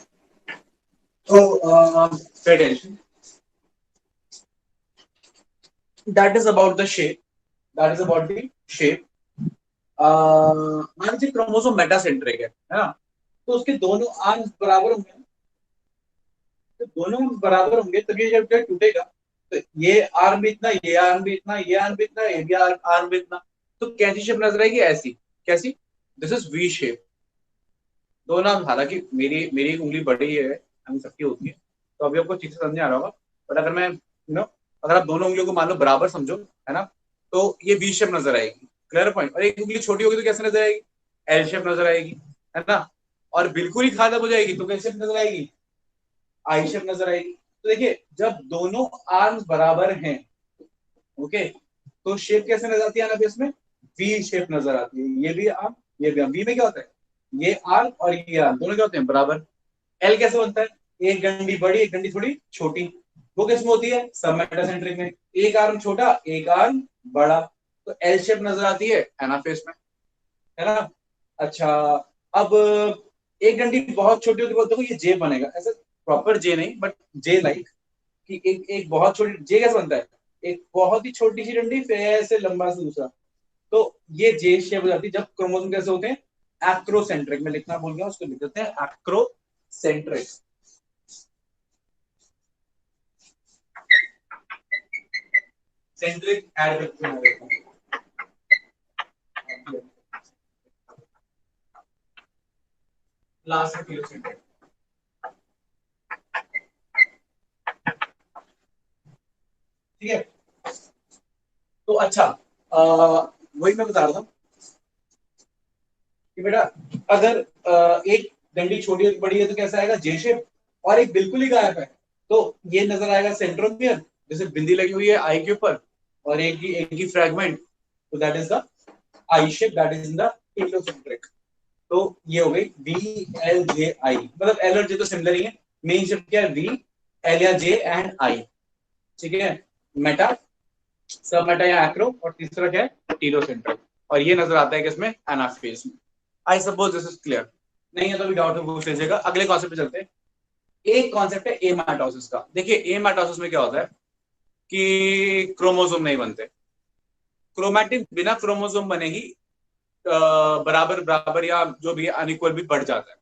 Speaker 1: so pay attention. That is about the shape. That is about the shape. मान लीजिए क्रोमोसोम मेटासेंट्रिक है ना, तो उसके दोनों आर्म्स बराबर होंगे, तो दोनों बराबर होंगे तभी जब जब टूटेगा तो ये आर्म भी इतना, ये आर्म भी इतना, ये आर्म भी इतना, ये भी आर्म भी इतना, तो कैसी शेप नजर आएगी? ऐसी। कैसी? This is V shape. दोनों, हालांकि मेरी मेरी उंगली बड़ी है, हम सबकी होती है, तो अभी आपको ठीक से समझ नहीं आ रहा होगा, बट अगर मैं अगर आप दोनों उंगलियों को मान लो बराबर समझो, है ना, तो ये वी शेप नजर आएगी। Clear point. और एक उंगली छोटी होगी तो कैसे नजर आएगी? एल शेप नजर आएगी, है ना। और बिल्कुल ही खत्म हो जाएगी तो कैसे नजर आएगी? आई शेप नजर आएगी। तो देखिए, जब दोनों आर्म्स बराबर हैं, ओके, तो शेप कैसे नजर आती है ना इसमें? वी शेप नजर आती है। ये भी आर्म, ये भी आर्म। वी में क्या होता है? ये आर्म और ये आर्म दोनों क्या होते हैं? बराबर। एल कैसे बनता है? एक डंडी बड़ी, एक डंडी थोड़ी छोटी। वो किसमें होती है? सब मेटासेंट्रिक में। एक आर्म छोटा, एक आर्म बड़ा, तो एल शेप नजर आती है एनाफेस में, है ना। अच्छा, अब एक डंडी बहुत छोटी होती है, देखो ये जे बनेगा ऐसा, प्रॉपर जे नहीं बट जे लाइक, कि एक एक बहुत छोटी जे कैसे बनता है? एक बहुत ही छोटी सी डंडी फिर ऐसे लंबा सा दूसरा, तो ये जे शेप हो जाती है। जब क्रोमोसोम कैसे होते हैं? एक्रोसेंट्रिक में। लिखना भूल गया, उसको लिख देते हैं एक्रोसेंट्रिक। सेंट्रिक ऐड करते हैं, लास्ट में किलोसेंट्रिक। ठीक है, तो अच्छा, वही मैं बता रहा था कि बेटा अगर एक डंडी छोटी और बड़ी है तो कैसा आएगा? जे शेप। और एक बिल्कुल ही गायब है तो ये नजर आएगा सेंट्रोमियर, जैसे बिंदी लगी हुई है आई के ऊपर, और एक ही फ्रैगमेंट, तो that is the I shape, that is in the telocentric. तो ये हो गई वी एल जे आई, मतलब एल और जे तो सिमिलर ही है, मेन शेप क्या है? वी एल या जे एंड आई। ठीक है, मेटा, सब मेटा या एक्रो, और तीसरा क्या है? टेलोसेंट्रिक। और ये नजर आता है किसमें? एनाफेज में। I suppose this is clear. नहीं है तो भी डाउट हो पूछ लीजिएगा। अगले कॉन्सेप्ट पे चलते हैं। एक कॉन्सेप्ट है एमाटोसिस का। देखिए एमाटोसिस में क्या होता है कि क्रोमोसोम नहीं बनते, क्रोमैटिन बिना क्रोमोसोम बने ही बराबर बराबर या जो भी अनइक्वल भी बढ़ जाता है।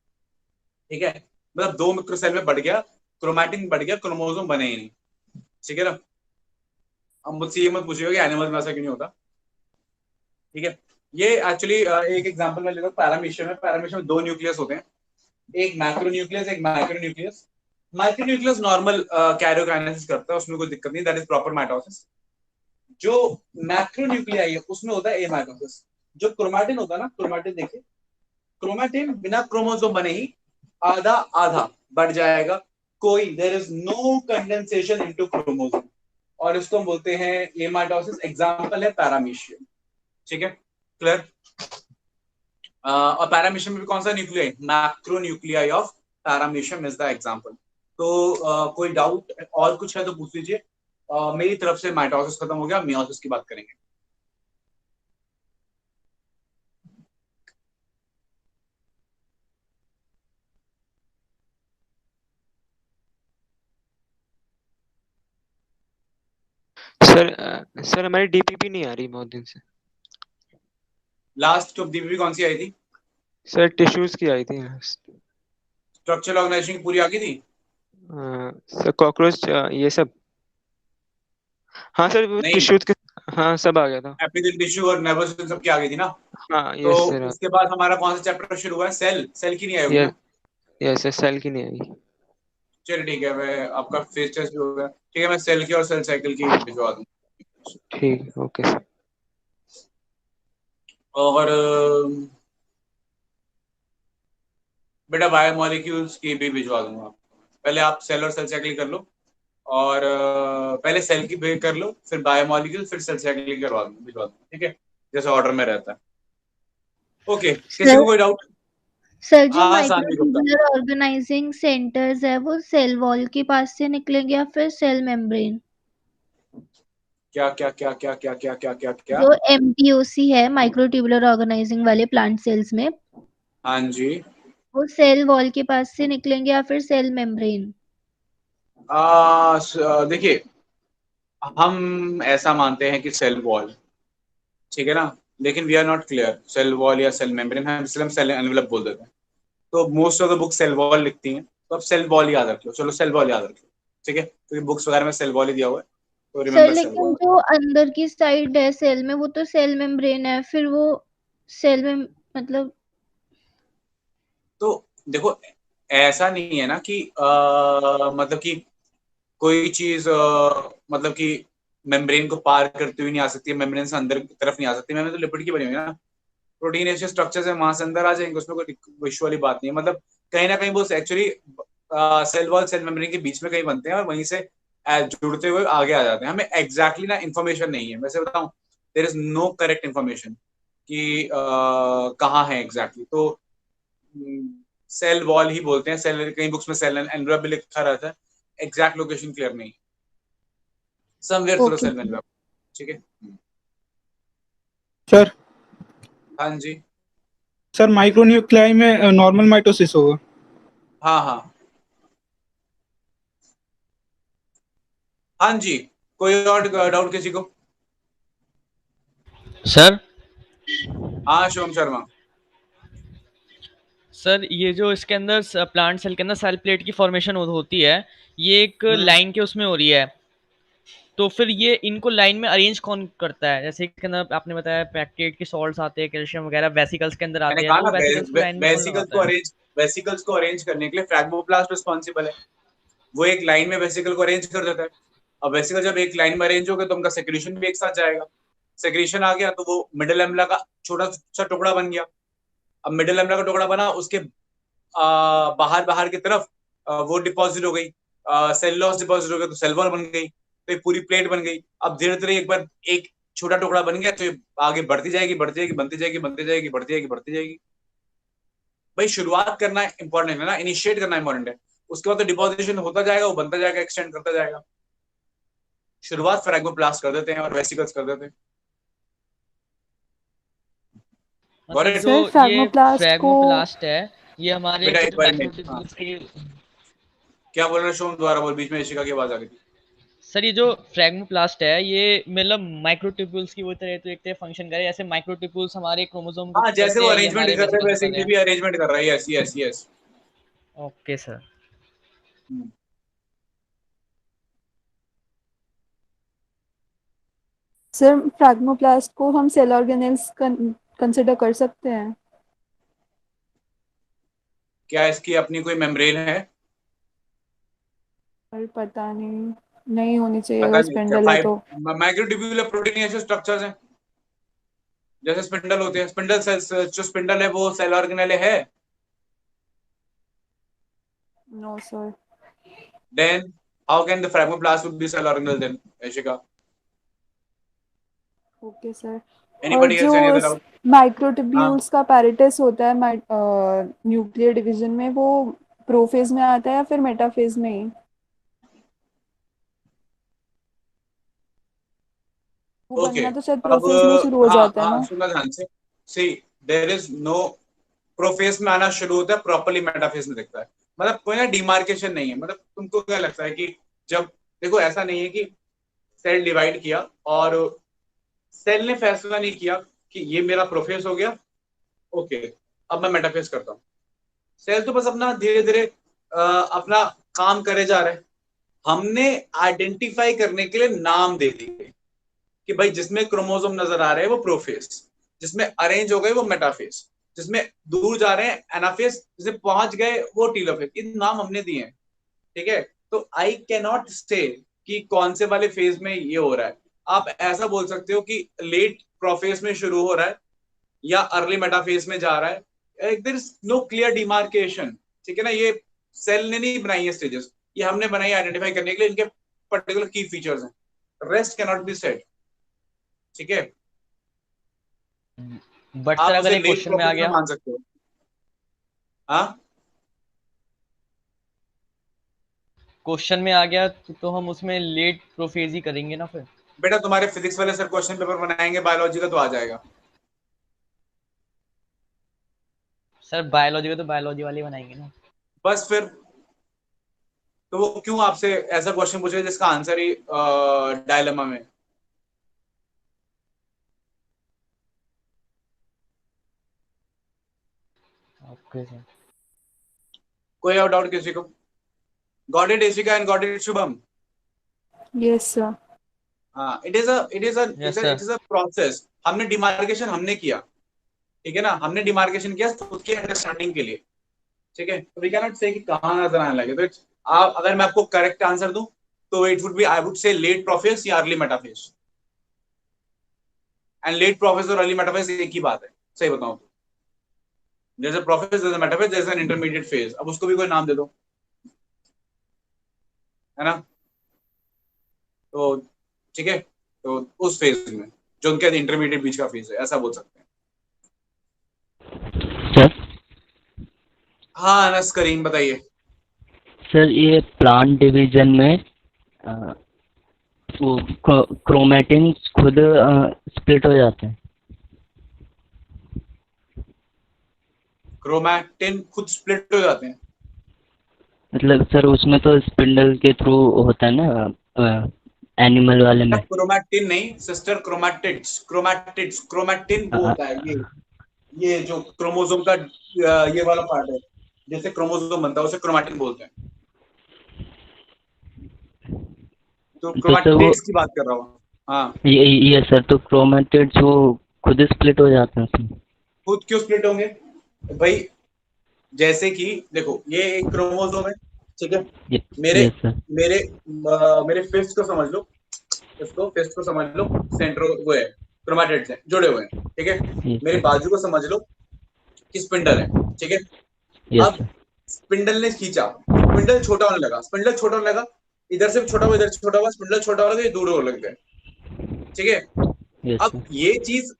Speaker 1: ठीक है, मतलब दो मिक्रोसेल में बढ़ गया, क्रोमैटिन बढ़ गया, क्रोमोसोम बने ही नहीं। ठीक है ना। अब मुझसे ये मत पूछिएगा कि एनिमल में ऐसा क्यों नहीं होता। ठीक है, ये एक्चुअली एक एग्जांपल मैं लेता हूँ। पैरामीशियम में, पैरामीशियम में दो न्यूक्लियस होते हैं, एक मैक्रो न्यूक्लियस, एक micro nucleus. Micro nucleus normal karyokinesis करता है, उसमें कोई दिक्कत नहीं, दैट इज प्रॉपर माइटोसिस। जो मैक्रो न्यूक्लियाई है उसमें होता है एमाइटोसिस। जो क्रोमैटिन होता है ना, क्रोमैटिन देखिए, क्रोमैटिन बिना क्रोमोसोम बने ही आधा आधा बढ़ जाएगा, कोई there is no condensation into chromosome, और इसको हम बोलते हैं एमाइटोसिस। एग्जांपल है पैरामीशियम। ठीक है, क्लियर। और पैरामीशियम में भी कौन सा nuclei? Macro nuclei of paramecium is the example. तो कोई डाउट और कुछ है तो पूछ लीजिए। मेरी तरफ से माइटोसिस खत्म हो गया, मियोसिस की बात करेंगे।
Speaker 2: सर हमारी डीपीपी नहीं आ रही बहुत दिन से।
Speaker 1: लास्ट डीपीपी कौन सी आई थी?
Speaker 2: सर टिश्यूज की आई थी।
Speaker 1: स्ट्रक्चरल ऑर्गेनाइजेशन की पूरी आ गई थी?
Speaker 2: सर कॉकरोच ये सब, हाँ सर वो
Speaker 1: नहीं,
Speaker 2: टिश्यूज के, हाँ सब आ गया था।
Speaker 1: एपिथेलियल टिश्यू और नर्वस सिस्टम सब की आ गई थी ना।
Speaker 2: हाँ
Speaker 1: तो
Speaker 2: यस सर।
Speaker 1: उसके बाद हमारा कौन सा चैप्टर शुरू हुआ है? सेल। सेल की नहीं आई होगी
Speaker 2: यस
Speaker 1: ना?
Speaker 2: यस सर, सेल की नहीं आई।
Speaker 1: चलिए ठीक है, मैं आपका फेस टेस्ट भी हो गया। ठीक है, मैं सेल की और सेल साइकिल की भिजवा दूँ।
Speaker 2: ठीक, ओके सर।
Speaker 1: और बेटा बायोमोलिक्यूल्स की भी भिजवा दूंगा आपको। पहले आप सेल और सेल साइकिल कर लो, और पहले सेल की भी कर लो, फिर बायोमोलिक्यूल, फिर सेल साइकिल करवा दूंगा, भिजवा दूंगा, ठीक है, जैसे ऑर्डर में रहता है। ओके, किसी
Speaker 6: सर
Speaker 1: को कोई डाउट?
Speaker 6: सर जो
Speaker 1: हाँ Saanvi Gupta.
Speaker 6: Microtubular organising centres है वो सेल वॉल के पास से निकलेंगे या फिर सेल मेम्ब्रेन?
Speaker 1: क्या क्या क्या क्या क्या क्या क्या क्या क्या?
Speaker 6: जो MTOC है माइक्रोट्यूबुलर ऑर्गेनाइजिंग वाले प्लांट सेल्स में,
Speaker 1: हाँ जी।
Speaker 6: वो सेल वॉल के पास से निकलेंगे या फिर सेल मेम्ब्रेन?
Speaker 1: देखिए, हम ऐसा मानते हैं कि सेल वॉल, ठीक है ना, लेकिन we are not clear cell wall या सेल मेम्ब्रेन, हम इसलिए हम सेल एनवेलप बोल देते हैं। तो most of the book cell wall लिखती हैं, तो अब सेल वॉल याद रख लो, चलो सेल वॉल याद रख लो, ठीक है, क्योंकि बुक्स वगैरह में सेल वॉल ही दिया हुआ है, तो
Speaker 6: सर
Speaker 1: रिमेंबर सेल
Speaker 6: लेकिन
Speaker 1: वॉल।
Speaker 6: जो अंदर की साइड है सेल में वो तो सेल मेम्ब्रेन है, फिर वो सेल में मतलब
Speaker 1: तो देखो, ऐसा नहीं है ना कि मतलब कि कोई चीज मतलब कि मेम्ब्रेन को पार करती हुई नहीं आ सकती है, मेम्ब्रेन से अंदर की तरफ नहीं आ सकती, मेम्ब्रेन तो लिपिड की बनी हुई है ना, प्रोटीन ऐसे स्ट्रक्चर्स है, वहां से अंदर आ जाएंगे, उसमें कोई विश्व वाली बात नहीं है, मतलब कहीं ना कहीं वो actually cell wall cell membrane के बीच में कहीं बनते हैं और वहीं से जुड़ते हुए आगे आ जाते हैं। हमें एग्जैक्टली ना इन्फॉर्मेशन नहीं है, वैसे बताऊं, there is no correct information कि कहाँ है एग्जैक्टली, तो सेल वॉल ही बोलते हैं, सेल, कई बुक्स में सेल एनवेलप भी लिखा रहता है, एग्जैक्ट लोकेशन क्लियर नहीं, somewhere through
Speaker 6: okay
Speaker 1: cell envelope, ठीक है।
Speaker 4: सर
Speaker 1: हाँ जी।
Speaker 4: सर माइक्रोन्यूक्लियाई में नॉर्मल माइटोसिस होगा?
Speaker 1: हाँ हाँ हाँ जी, कोई और डाउट किसी को?
Speaker 5: सर
Speaker 1: हाँ शिवम शर्मा।
Speaker 5: सर ये जो इसके अंदर प्लांट सेल के अंदर सेल प्लेट की फॉर्मेशन होती है, ये एक लाइन के उसमें हो रही है, तो फिर ये इनको लाइन में अरेंज कौन करता है? जैसे के अंदर आपने बताया पैक्टेट के सॉल्ट्स आते हैं, कैल्शियम वगैरह वेसिकल्स के अंदर
Speaker 1: मैंने
Speaker 5: आते हैं,
Speaker 1: कहा
Speaker 5: तो
Speaker 1: ना,
Speaker 5: वो वेसिकल्स को लाइन में कौन लगाता है?
Speaker 1: वेसिकल्स को अरेंज करने के लिए फ्रैग्मोप्लास्ट रिस्पॉन्सिबल है, वो एक लाइन में वेसिकल को अरेंज कर देता है। अब वेसिकल जब एक लाइन में अरेंज हो गए तो उनका सेक्रेशन भी एक साथ जाएगा, सेक्रेशन आ गया तो वो मिडिल एम्ला का छोटा सा टुकड़ा बन गया। अब मिडिल एम्ला का टुकड़ा बना, उसके बाहर बाहर की तरफ वो डिपॉजिट हो गई, सेलुलोज डिपॉजिट हो गया, तो सेल वॉल बन गई, तो एक पूरी प्लेट बन गई। अब धीरे धीरे एक बार एक छोटा टुकड़ा बन गया तो ये आगे बढ़ती जाएगी, बढ़ती जाएगी, बनती जाएगी, बनती जाएगी, बढ़ती जाएगी, बढ़ती जाएगी। भाई शुरुआत करना इंपॉर्टेंट है ना, इनिशिएट करना इंपॉर्टेंट है, उसके बाद तो डिपोजिशन होता जाएगा, वो बनता जाएगा, एक्सटेंड करता जाएगा। शुरुआत फ्रैग्मोप्लास्ट कर देते हैं और वेसिकल्स कर देते हैं। गॉट
Speaker 5: मतलब
Speaker 1: इट?
Speaker 5: जो
Speaker 3: सर
Speaker 5: ये
Speaker 3: फ्रैग्मोप्लास्ट को
Speaker 5: फ्रैगमोप्लास्ट है, ये हमारे
Speaker 1: बेटा एक
Speaker 5: जो
Speaker 1: बार में, हाँ,
Speaker 5: माइक्रोट्यूब्यूल्स के,
Speaker 1: क्या बोल रहे हो शोम, दोबारा बोल, बीच में ऋषिका की आवाज आ गई थी।
Speaker 5: सर ये जो फ्रैगमोप्लास्ट है ये मतलब माइक्रोट्यूब्यूल्स की वो तरह तो एक तरह फंक्शन करे, जैसे माइक्रोट्यूब्यूल्स हमारे क्रोमोसोम को
Speaker 1: हाँ, जैसे
Speaker 5: करते
Speaker 1: वो
Speaker 5: हैं, ये
Speaker 1: अरेंजमेंट
Speaker 5: हमारे
Speaker 1: कर रहे हैं
Speaker 5: वेसिकल्स को
Speaker 1: वैसे
Speaker 5: कर रहे
Speaker 1: ये
Speaker 5: हैं।
Speaker 1: भी अरेंजमेंट कर रहा है, yes yes yes.
Speaker 5: Okay sir.
Speaker 3: Sir phragmoplast को हम सेल ऑर्गेनेल्स कंसिडर कर सकते हैं?
Speaker 1: क्या इसकी अपनी कोई मेम्ब्रेन है?
Speaker 3: पर पता नहीं, नहीं होनी चाहिए
Speaker 1: पता
Speaker 3: अगर
Speaker 1: नहीं क्या
Speaker 3: स्पिंडल है
Speaker 1: फाइव
Speaker 3: तो।
Speaker 1: माइक्रोट्यूब्यूलर प्रोटीन ऐसे स्ट्रक्चर्स हैं, जैसे स्पिंडल होते हैं, स्पिंडल सेल्स, जो स्पिंडल है वो सेल ऑर्गेनेल है।
Speaker 3: No sir.
Speaker 1: Then how can the phragmoplast would be cell organelle then, Rishika?
Speaker 3: Okay sir. और
Speaker 1: एनीबॉडी
Speaker 3: जो
Speaker 1: एल्स, एनी अदर डाउट? हाँ,
Speaker 3: माइक्रोट्यूब्यूल्स का पैरेटस होता है न्यूक्लियर डिवीजन में, वो प्रोफेज में आता है या फिर मेटाफेज में ही? वो
Speaker 1: ओके।
Speaker 3: बनना तो शायद
Speaker 1: अब
Speaker 3: प्रोफेज में शुरू हो
Speaker 1: हाँ
Speaker 3: जाता है
Speaker 1: हाँ,
Speaker 3: ना?
Speaker 1: सुनना ध्यान से। सी, देयर इज नो, प्रोफेज में आना शुरू होता है, प्रॉपर्ली मेटाफेज में दिखता है, मतलब कोई ना डिमार्केशन नहीं है। मतलब तुमको क्या लगता है कि जब, देखो ऐसा नहीं है कि सेल डिवाइड किया और सेल ने फैसला नहीं किया कि ये मेरा प्रोफेस हो गया, ओके, अब मैं मेटाफेस करता हूँ। सेल तो बस अपना धीरे धीरे अपना काम करे जा रहे हैं। हमने आइडेंटिफाई करने के लिए नाम दे दिए कि भाई जिसमें क्रोमोसोम नजर आ रहे हैं वो प्रोफेस, जिसमें अरेंज हो गए वो मेटाफेस, जिसमें दूर जा रहे हैं एनाफेस, जिसमें पहुंच गए वो टीलोफेस, ये नाम हमने दिए हैं, ठीक है। तो आई कैन नॉट से कि कौन से वाले फेज में ये हो रहा है। आप ऐसा बोल सकते हो कि लेट प्रोफेस में शुरू हो रहा है या अर्ली मेटाफेज में जा रहा है, there is no clear demarcation, ठीक है ना। ये सेल ने नहीं बनाई है स्टेजेस, ये हमने बनाई आइडेंटिफाई करने के लिए इनके पर्टिकुलर की फीचर्स हैं, rest can not be said, ठीक है।
Speaker 5: बट सर
Speaker 1: आप
Speaker 5: अगर
Speaker 1: उसे
Speaker 5: ये
Speaker 1: लेट
Speaker 5: क्वेश्चन में आ
Speaker 1: प्रोफेस में
Speaker 5: गया,
Speaker 1: मान सकते हो। हाँ
Speaker 5: क्वेश्चन में आ गया तो हम उसमें लेट प्रोफेज ही करेंगे ना फिर।
Speaker 1: बेटा तुम्हारे फिजिक्स वाले सर क्वेश्चन पेपर बनाएंगे, बायोलॉजी का तो आ जाएगा।
Speaker 5: सर बायोलॉजी का तो बायोलॉजी वाले बनाएंगे ना।
Speaker 1: बस फिर तो वो क्यों आपसे ऐसा क्वेश्चन पूछे जिसका आंसर ही डायलेमा में।
Speaker 5: Okay sir.
Speaker 1: कोई और डाउट किसी को? Got it Eshika and got it Shubham?
Speaker 3: Yes, sir.
Speaker 1: हाँ, इट इज अ प्रोसेस। हमने डिमार्केशन हमने किया, ठीक है ना, हमने डिमार्केशन किया खुद की अंडरस्टैंडिंग के लिए, ठीक है। तो वी कैन नॉट से कि कहाँ नजर आने लगे। तो आप अगर मैं आपको करेक्ट आंसर दूं तो it would be, I would say late prophase या early metaphase. And late prophase और अर्ली मेटाफेज एक ही बात है, सही बताऊं तो। There is a prophase, there is a metaphase, there is an intermediate phase. अब उसको भी कोई नाम दे दो, है ना। तो ठीक है, तो उस फेज में जो उनके इंटरमीडिएट बीच का फेज है, ऐसा बोल सकते हैं।
Speaker 7: सर
Speaker 1: हाँ अनस करीम बताइए।
Speaker 7: सर ये प्लांट डिवीजन में अ, वो क्रोमेटिन खुद स्प्लिट हो जाते हैं।
Speaker 1: क्रोमैटिन खुद स्प्लिट हो जाते हैं?
Speaker 7: मतलब सर उसमें तो स्पिंडल के थ्रू होता है ना, एनिमल वाले में।
Speaker 1: क्रोमैटिन नहीं सिस्टर, क्रोमैटिड्स, क्रोमैटिड्स, क्रोमैटिन वो होता है ये जो क्रोमोसोम का ये वाला पार्ट है, जैसे क्रोमोसोम बनता है उसे क्रोमैटिन बोलते हैं। तो
Speaker 7: तो सर वो
Speaker 1: क्रोमैटिड्स की बात कर रहा हूँ। हाँ,
Speaker 7: ये सर तो क्रोमेटिड्स वो खुद स्प्लिट हो जाते हैं उसमें।
Speaker 1: खुद क्यों स्प्लिट होंगे भाई? जैसे कि देखो ये एक क्रोमोसोम है, ठीक है। मेरे
Speaker 7: यस सर।
Speaker 1: मेरे मेरे फिस्ट को समझ लो, इसको फिस्ट को समझ लो, सेंट्रो वो है, क्रोमैटिड्स हैं जुड़े हुए हैं, ठीक है। मेरे बाजू को समझ लो कि स्पिंडल है, ठीक है।
Speaker 7: यस
Speaker 1: अब
Speaker 7: सर।
Speaker 1: स्पिंडल ने खींचा, स्पिंडल छोटा होने लगा, स्पिंडल छोटा होने लगा, इधर से छोटा हुआ, इधर से छोटा हुआ, स्पिंडल छोटा होने लगा, ये दूर होने लग गए, ठीक है।
Speaker 7: यस
Speaker 1: अब
Speaker 7: सर।
Speaker 1: ये चीज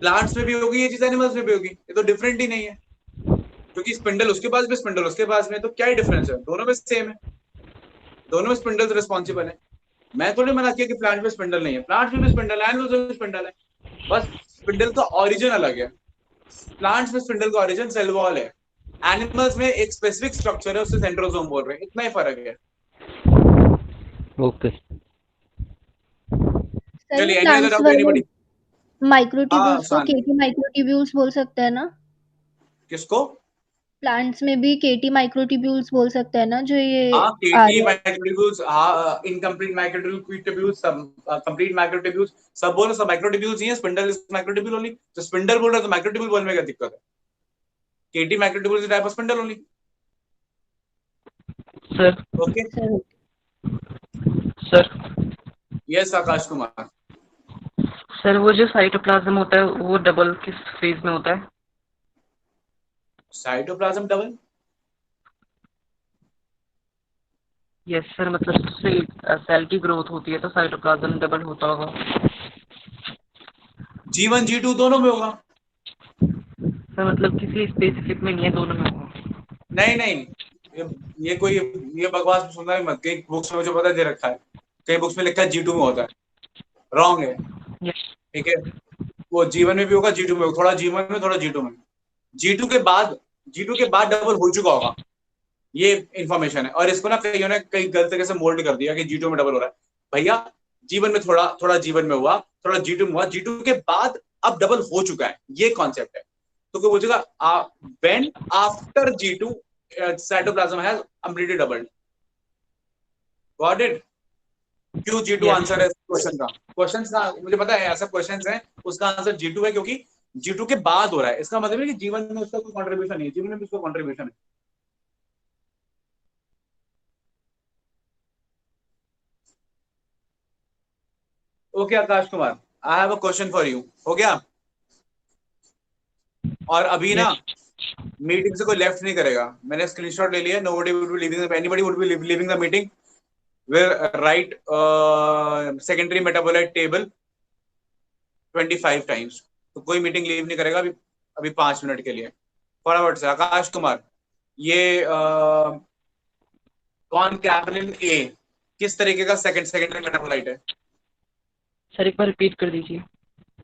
Speaker 1: प्लांट्स में भी होगी, ये चीज एनिमल्स में भी होगी, ये तो डिफरेंट ही नहीं है, क्योंकि स्पिंडल उसके पास भी, स्पिंडल उसके पास में, तो क्या ही डिफरेंस है, दोनों में सेम है, दोनों में स्पिंडल रिस्पॉन्सिबल है। मैं थोड़ी मना किया कि प्लांट में स्पिंडल नहीं है, प्लांट में भी स्पिंडल है, एनिमल्स में भी स्पिंडल है, बस स्पिंडल का ओरिजिन अलग है। प्लांट्स में स्पिंडल का ओरिजिन सेल वॉल है, एनिमल्स में एक स्पेसिफिक स्ट्रक्चर है, उससे सेंट्रोसोम बोल रहे हैं, इतना ही फर्क है।
Speaker 7: ओके।
Speaker 6: सर ये
Speaker 1: चलिए एनी अदर
Speaker 6: प्लांट्स
Speaker 1: डाउट
Speaker 6: वाले
Speaker 1: एनीबॉडी? हाँ
Speaker 6: माइक्रोट्यूब्यूल्स को
Speaker 1: शान,
Speaker 6: केटी माइक्रोट्यूब्यूल्स बोल सकते हैं ना?
Speaker 1: किसको?
Speaker 6: प्लांट्स में भी केटी माइक्रोट्यूब्यूल्स बोल सकते हैं ना, जो ये
Speaker 1: हाँ
Speaker 6: आ
Speaker 1: केटी
Speaker 6: रहे हैं।
Speaker 1: माइक्रोट्यूब्यूल्स, हाँ इनकम्प्लीट माइक्रोट्यूब्यूल्स, सब कंप्लीट माइक्रोट्यूब्यूल्स, सब बोलो, सब माइक्रोट्यूब्यूल्स ही है। स्पिंडल इज माइक्रोट्यूब्यूल ओनली, तो स्पिंडल बोल रहे हो तो माइक्रोट्यूब्यूल बोलने में क्या दिक्कत है? KT microtubule is type of spindle only.
Speaker 7: Sir
Speaker 1: okay,
Speaker 6: sir
Speaker 7: sir
Speaker 1: yes Akash Kumar.
Speaker 8: Sir वो जो साइटोप्लाज्म होता है वो डबल किस फेज में होता है?
Speaker 1: Cytoplasm double?
Speaker 8: यस सर, मतलब उससे सेल की ग्रोथ होती है तो साइटोप्लाज्म डबल होता होगा।
Speaker 1: जीवन जी2 दोनों में होगा।
Speaker 8: सर मतलब किसी स्पेसिफिक में नहीं है, दोनों में होगा।
Speaker 1: नहीं नहीं, ये कोई ये बकवास सुनना ही मत, कई बुक्स में जो पता दे रखा है, कई बुक्स में लिखा है जी2 में होता है, रॉन्ग है,
Speaker 8: यस।
Speaker 1: ठीक है। वो जीवन में भी होगा, जी2 में होगा, थोड़ा जीवन में थोड़ा जी2 में। जी2 के बाद, जी2 के बाद डबल हो चुका होगा, ये इंफॉर्मेशन है। और इसको ना कईयों ने कई गलत तरीके से मोल्ड कर दिया कि जी2 में डबल हो रहा है। भैया जीवन में थोड़ा थोड़ा जीवन में हुआ, थोड़ा जी2 में हुआ, जी2 के बाद अब डबल हो चुका है, ये कॉन्सेप्ट है। तो कोई पूछेगा when after G2 cytoplasm has completely doubled, got it? क्यों जी2
Speaker 8: यस
Speaker 1: आंसर है क्वेश्चन का, क्वेश्चन का मुझे पता है ऐसा क्वेश्चन है, उसका आंसर जी2 है, क्योंकि जी2 के बाद हो रहा है। इसका मतलब है कि जीवन में उसका कोई कॉन्ट्रीब्यूशन नहीं है, जीवन में भी उसका कॉन्ट्रीब्यूशन है। Okay Akash Kumar, I have a question for you, हो गया? और अभी ना
Speaker 8: यस
Speaker 1: मीटिंग से कोई लेफ्ट नहीं करेगा। मैंने स्क्रीनशॉट ले लिया। Nobody would be leaving, anybody would be leaving the meeting will write secondary metabolite table 25 times. तो कोई मीटिंग लीव नहीं करेगा अभी, अभी 5 मिनट के लिए। फटाफट से आकाश कुमार, ये कौन कैबलिन ए किस तरीके का सेकेंडरी मेटाबोलाइट है?
Speaker 8: सर एक बार रिपीट कर दीजिए।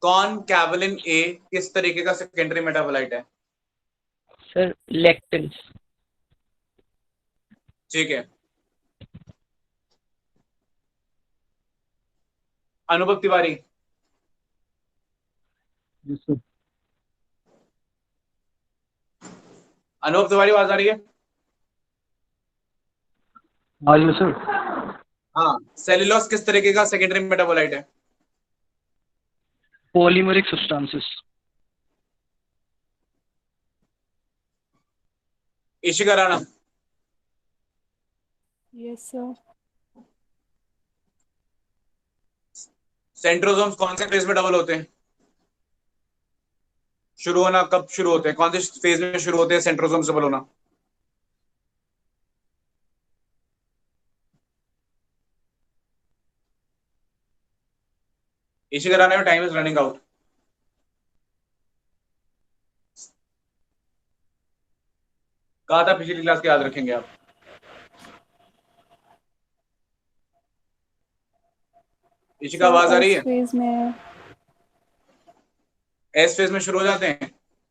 Speaker 1: कौन कैबलिन ए किस तरीके का सेकेंडरी मेटाबोलाइट है?
Speaker 8: Sir lectin.
Speaker 1: ठीक है। अनुभव तिवारी, अनुभव तिवारी आवाज आ रही है?
Speaker 9: हाँ सर।
Speaker 1: हाँ, सेल्यूलोज किस तरीके का सेकेंडरी मेटाबोलाइट है?
Speaker 9: Polymeric substances.
Speaker 1: Ishika Rana,
Speaker 3: yes sir.
Speaker 1: Centrosomes कौन से फेज में डबल होते हैं? शुरू होना कब शुरू होते हैं? कौन से फेज में शुरू होते हैं सेंट्रोसोम डबल होना? इशिका राणा, में टाइम इज रनिंग आउट। कहा था पिछली क्लास के याद रखेंगे आप। इशिका आवाज आ रही है?
Speaker 3: फेज में।
Speaker 1: एस फेज में शुरू हो जाते हैं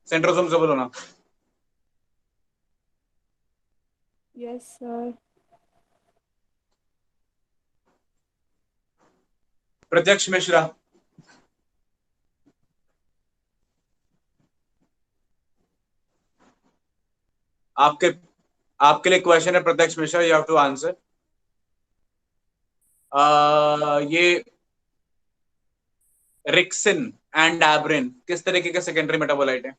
Speaker 1: सेंट्रोसोम डबल होना।
Speaker 3: Yes sir.
Speaker 1: प्रत्यक्ष मिश्रा, आपके आपके लिए क्वेश्चन है Pratyaksh Mishra, you have to answer. ये रिक्सिन एंड एब्रिन किस तरीके का सेकेंडरी मेटाबोलाइट है?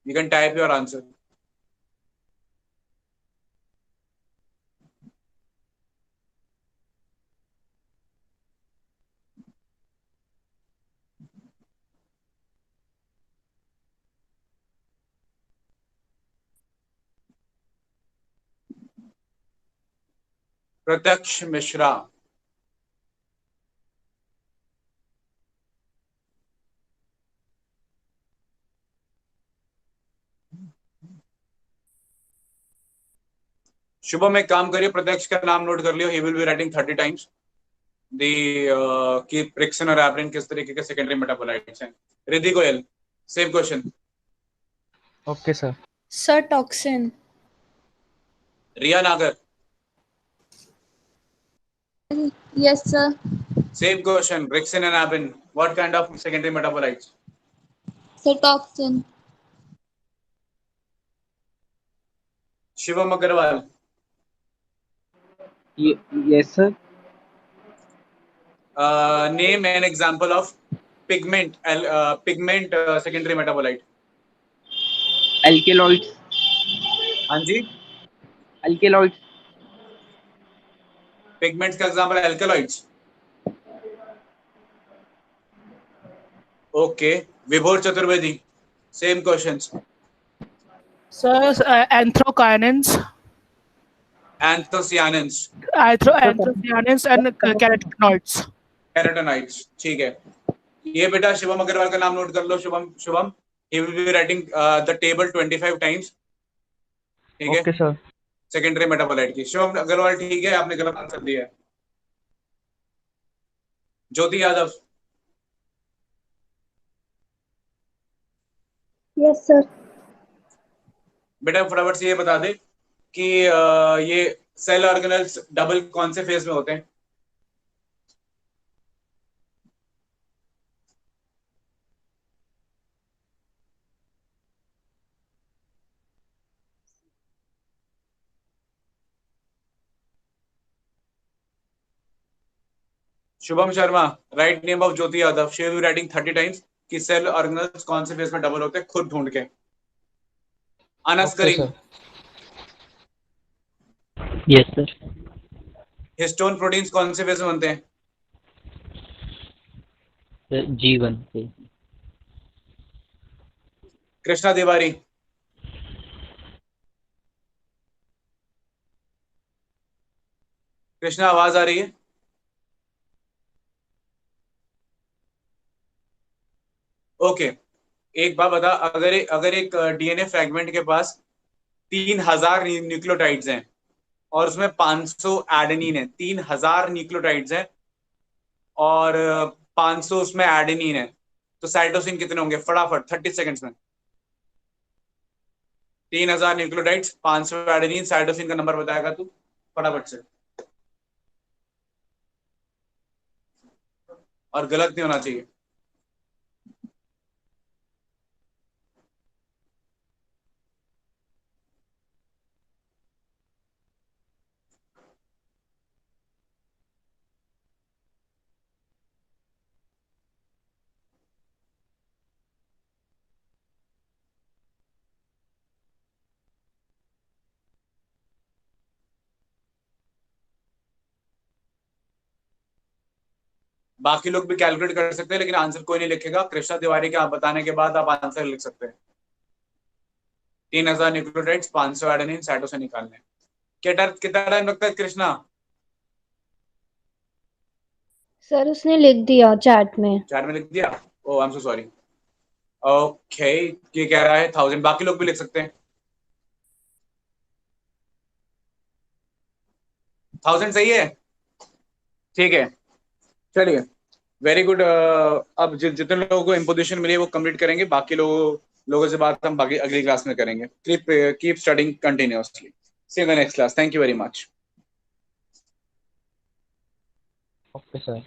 Speaker 1: You can type your answer. Pratyaksh Mishra, Shubham एक काम करिए, प्रत्यक्ष का नाम नोट कर लियो। He will be writing 30 times दी कि रिक्सिन और एब्रिन किस तरीके के सेकेंडरी मेटाबोलाइट्स हैं। Riddhi Goyal, same question.
Speaker 5: Okay sir.
Speaker 10: Sir toxin.
Speaker 1: Riya Nagar,
Speaker 10: yes sir.
Speaker 1: same question. Rixin and Abin, what kind of secondary metabolites?
Speaker 10: Sir toxin.
Speaker 1: Shivam Agarwal,
Speaker 9: yes sir.
Speaker 1: name an example of pigment secondary metabolite.
Speaker 9: Alkaloids.
Speaker 1: हाँ जी,
Speaker 9: एल्केलॉइड्स।
Speaker 1: pigments का example है alkaloids. Okay, Vibhor Chaturvedi, same questions.
Speaker 4: Sir, anthocyanins,
Speaker 1: Anthocyanins,
Speaker 4: anthocyanins and carotenoids.
Speaker 1: carotenoids. ठीक है, ये बेटा शिवम अग्रवाल का नाम नोट कर लो। Shubham he will be writing the table 25 times. ठीक है,
Speaker 5: ओके सर।
Speaker 1: सेकेंडरी मेटाबोलाइट की। शिवम अग्रवाल ठीक है, आपने गलत आंसर दिया है। ज्योति यादव,
Speaker 10: यस सर।
Speaker 1: बेटा फटाफट से ये बता दे कि ये सेल ऑर्गेनेल्स डबल कौन से फेज में होते हैं? Shubham Sharma, write name of Jyoti Yadav. She will be writing 30 times कि सेल ऑर्गेनेल्स कौन से फेज में डबल होते हैं, खुद ढूंढ के। अनस करीम,
Speaker 7: यस सर।
Speaker 1: हिस्टोन प्रोटीन्स कौन से फेज में बनते हैं?
Speaker 7: G1 से।
Speaker 1: कृष्णा तिवारी, कृष्णा आवाज आ रही है? ओके, एक बात बता, अगर एक डीएनए फ्रैगमेंट के पास 3000 न्यूक्लियोटाइड्स हैं और उसमें 500 एडेनिन है, 3000 न्यूक्लियोटाइड्स हैं और 500 उसमें एडेनिन है, तो साइटोसिन कितने होंगे? फटाफट 30 सेकंड्स में। 3000 न्यूक्लियोटाइड्स, 500 एडेनिन, साइटोसिन का नंबर बताएगा तू फटाफट से, और गलत नहीं होना चाहिए। बाकी लोग भी कैलकुलेट कर सकते हैं, लेकिन आंसर कोई नहीं लिखेगा। कृष्णा तिवारी के आप बताने के बाद आप आंसर लिख सकते हैं। 3000 न्यूक्लियोटाइड्स, 500 एडेनिन, साइटोसिन निकालने। कितना टाइम लगता है कृष्णा?
Speaker 10: सर उसने लिख दिया चैट में।
Speaker 1: चैट में लिख दिया? Oh I am so sorry. Okay, ये कह रहा है 1000। बाकी लोग भी लिख सकते हैं। 1000 सही है? ठीक है, चलिए, वेरी गुड। अब जितने लोगों को इम्पोजिशन मिली है वो कंप्लीट करेंगे, बाकी लोगों से बात हम बाकी अगली क्लास में करेंगे। Keep studying continuously. See you in the next class. Thank you very much.
Speaker 7: Okay sir.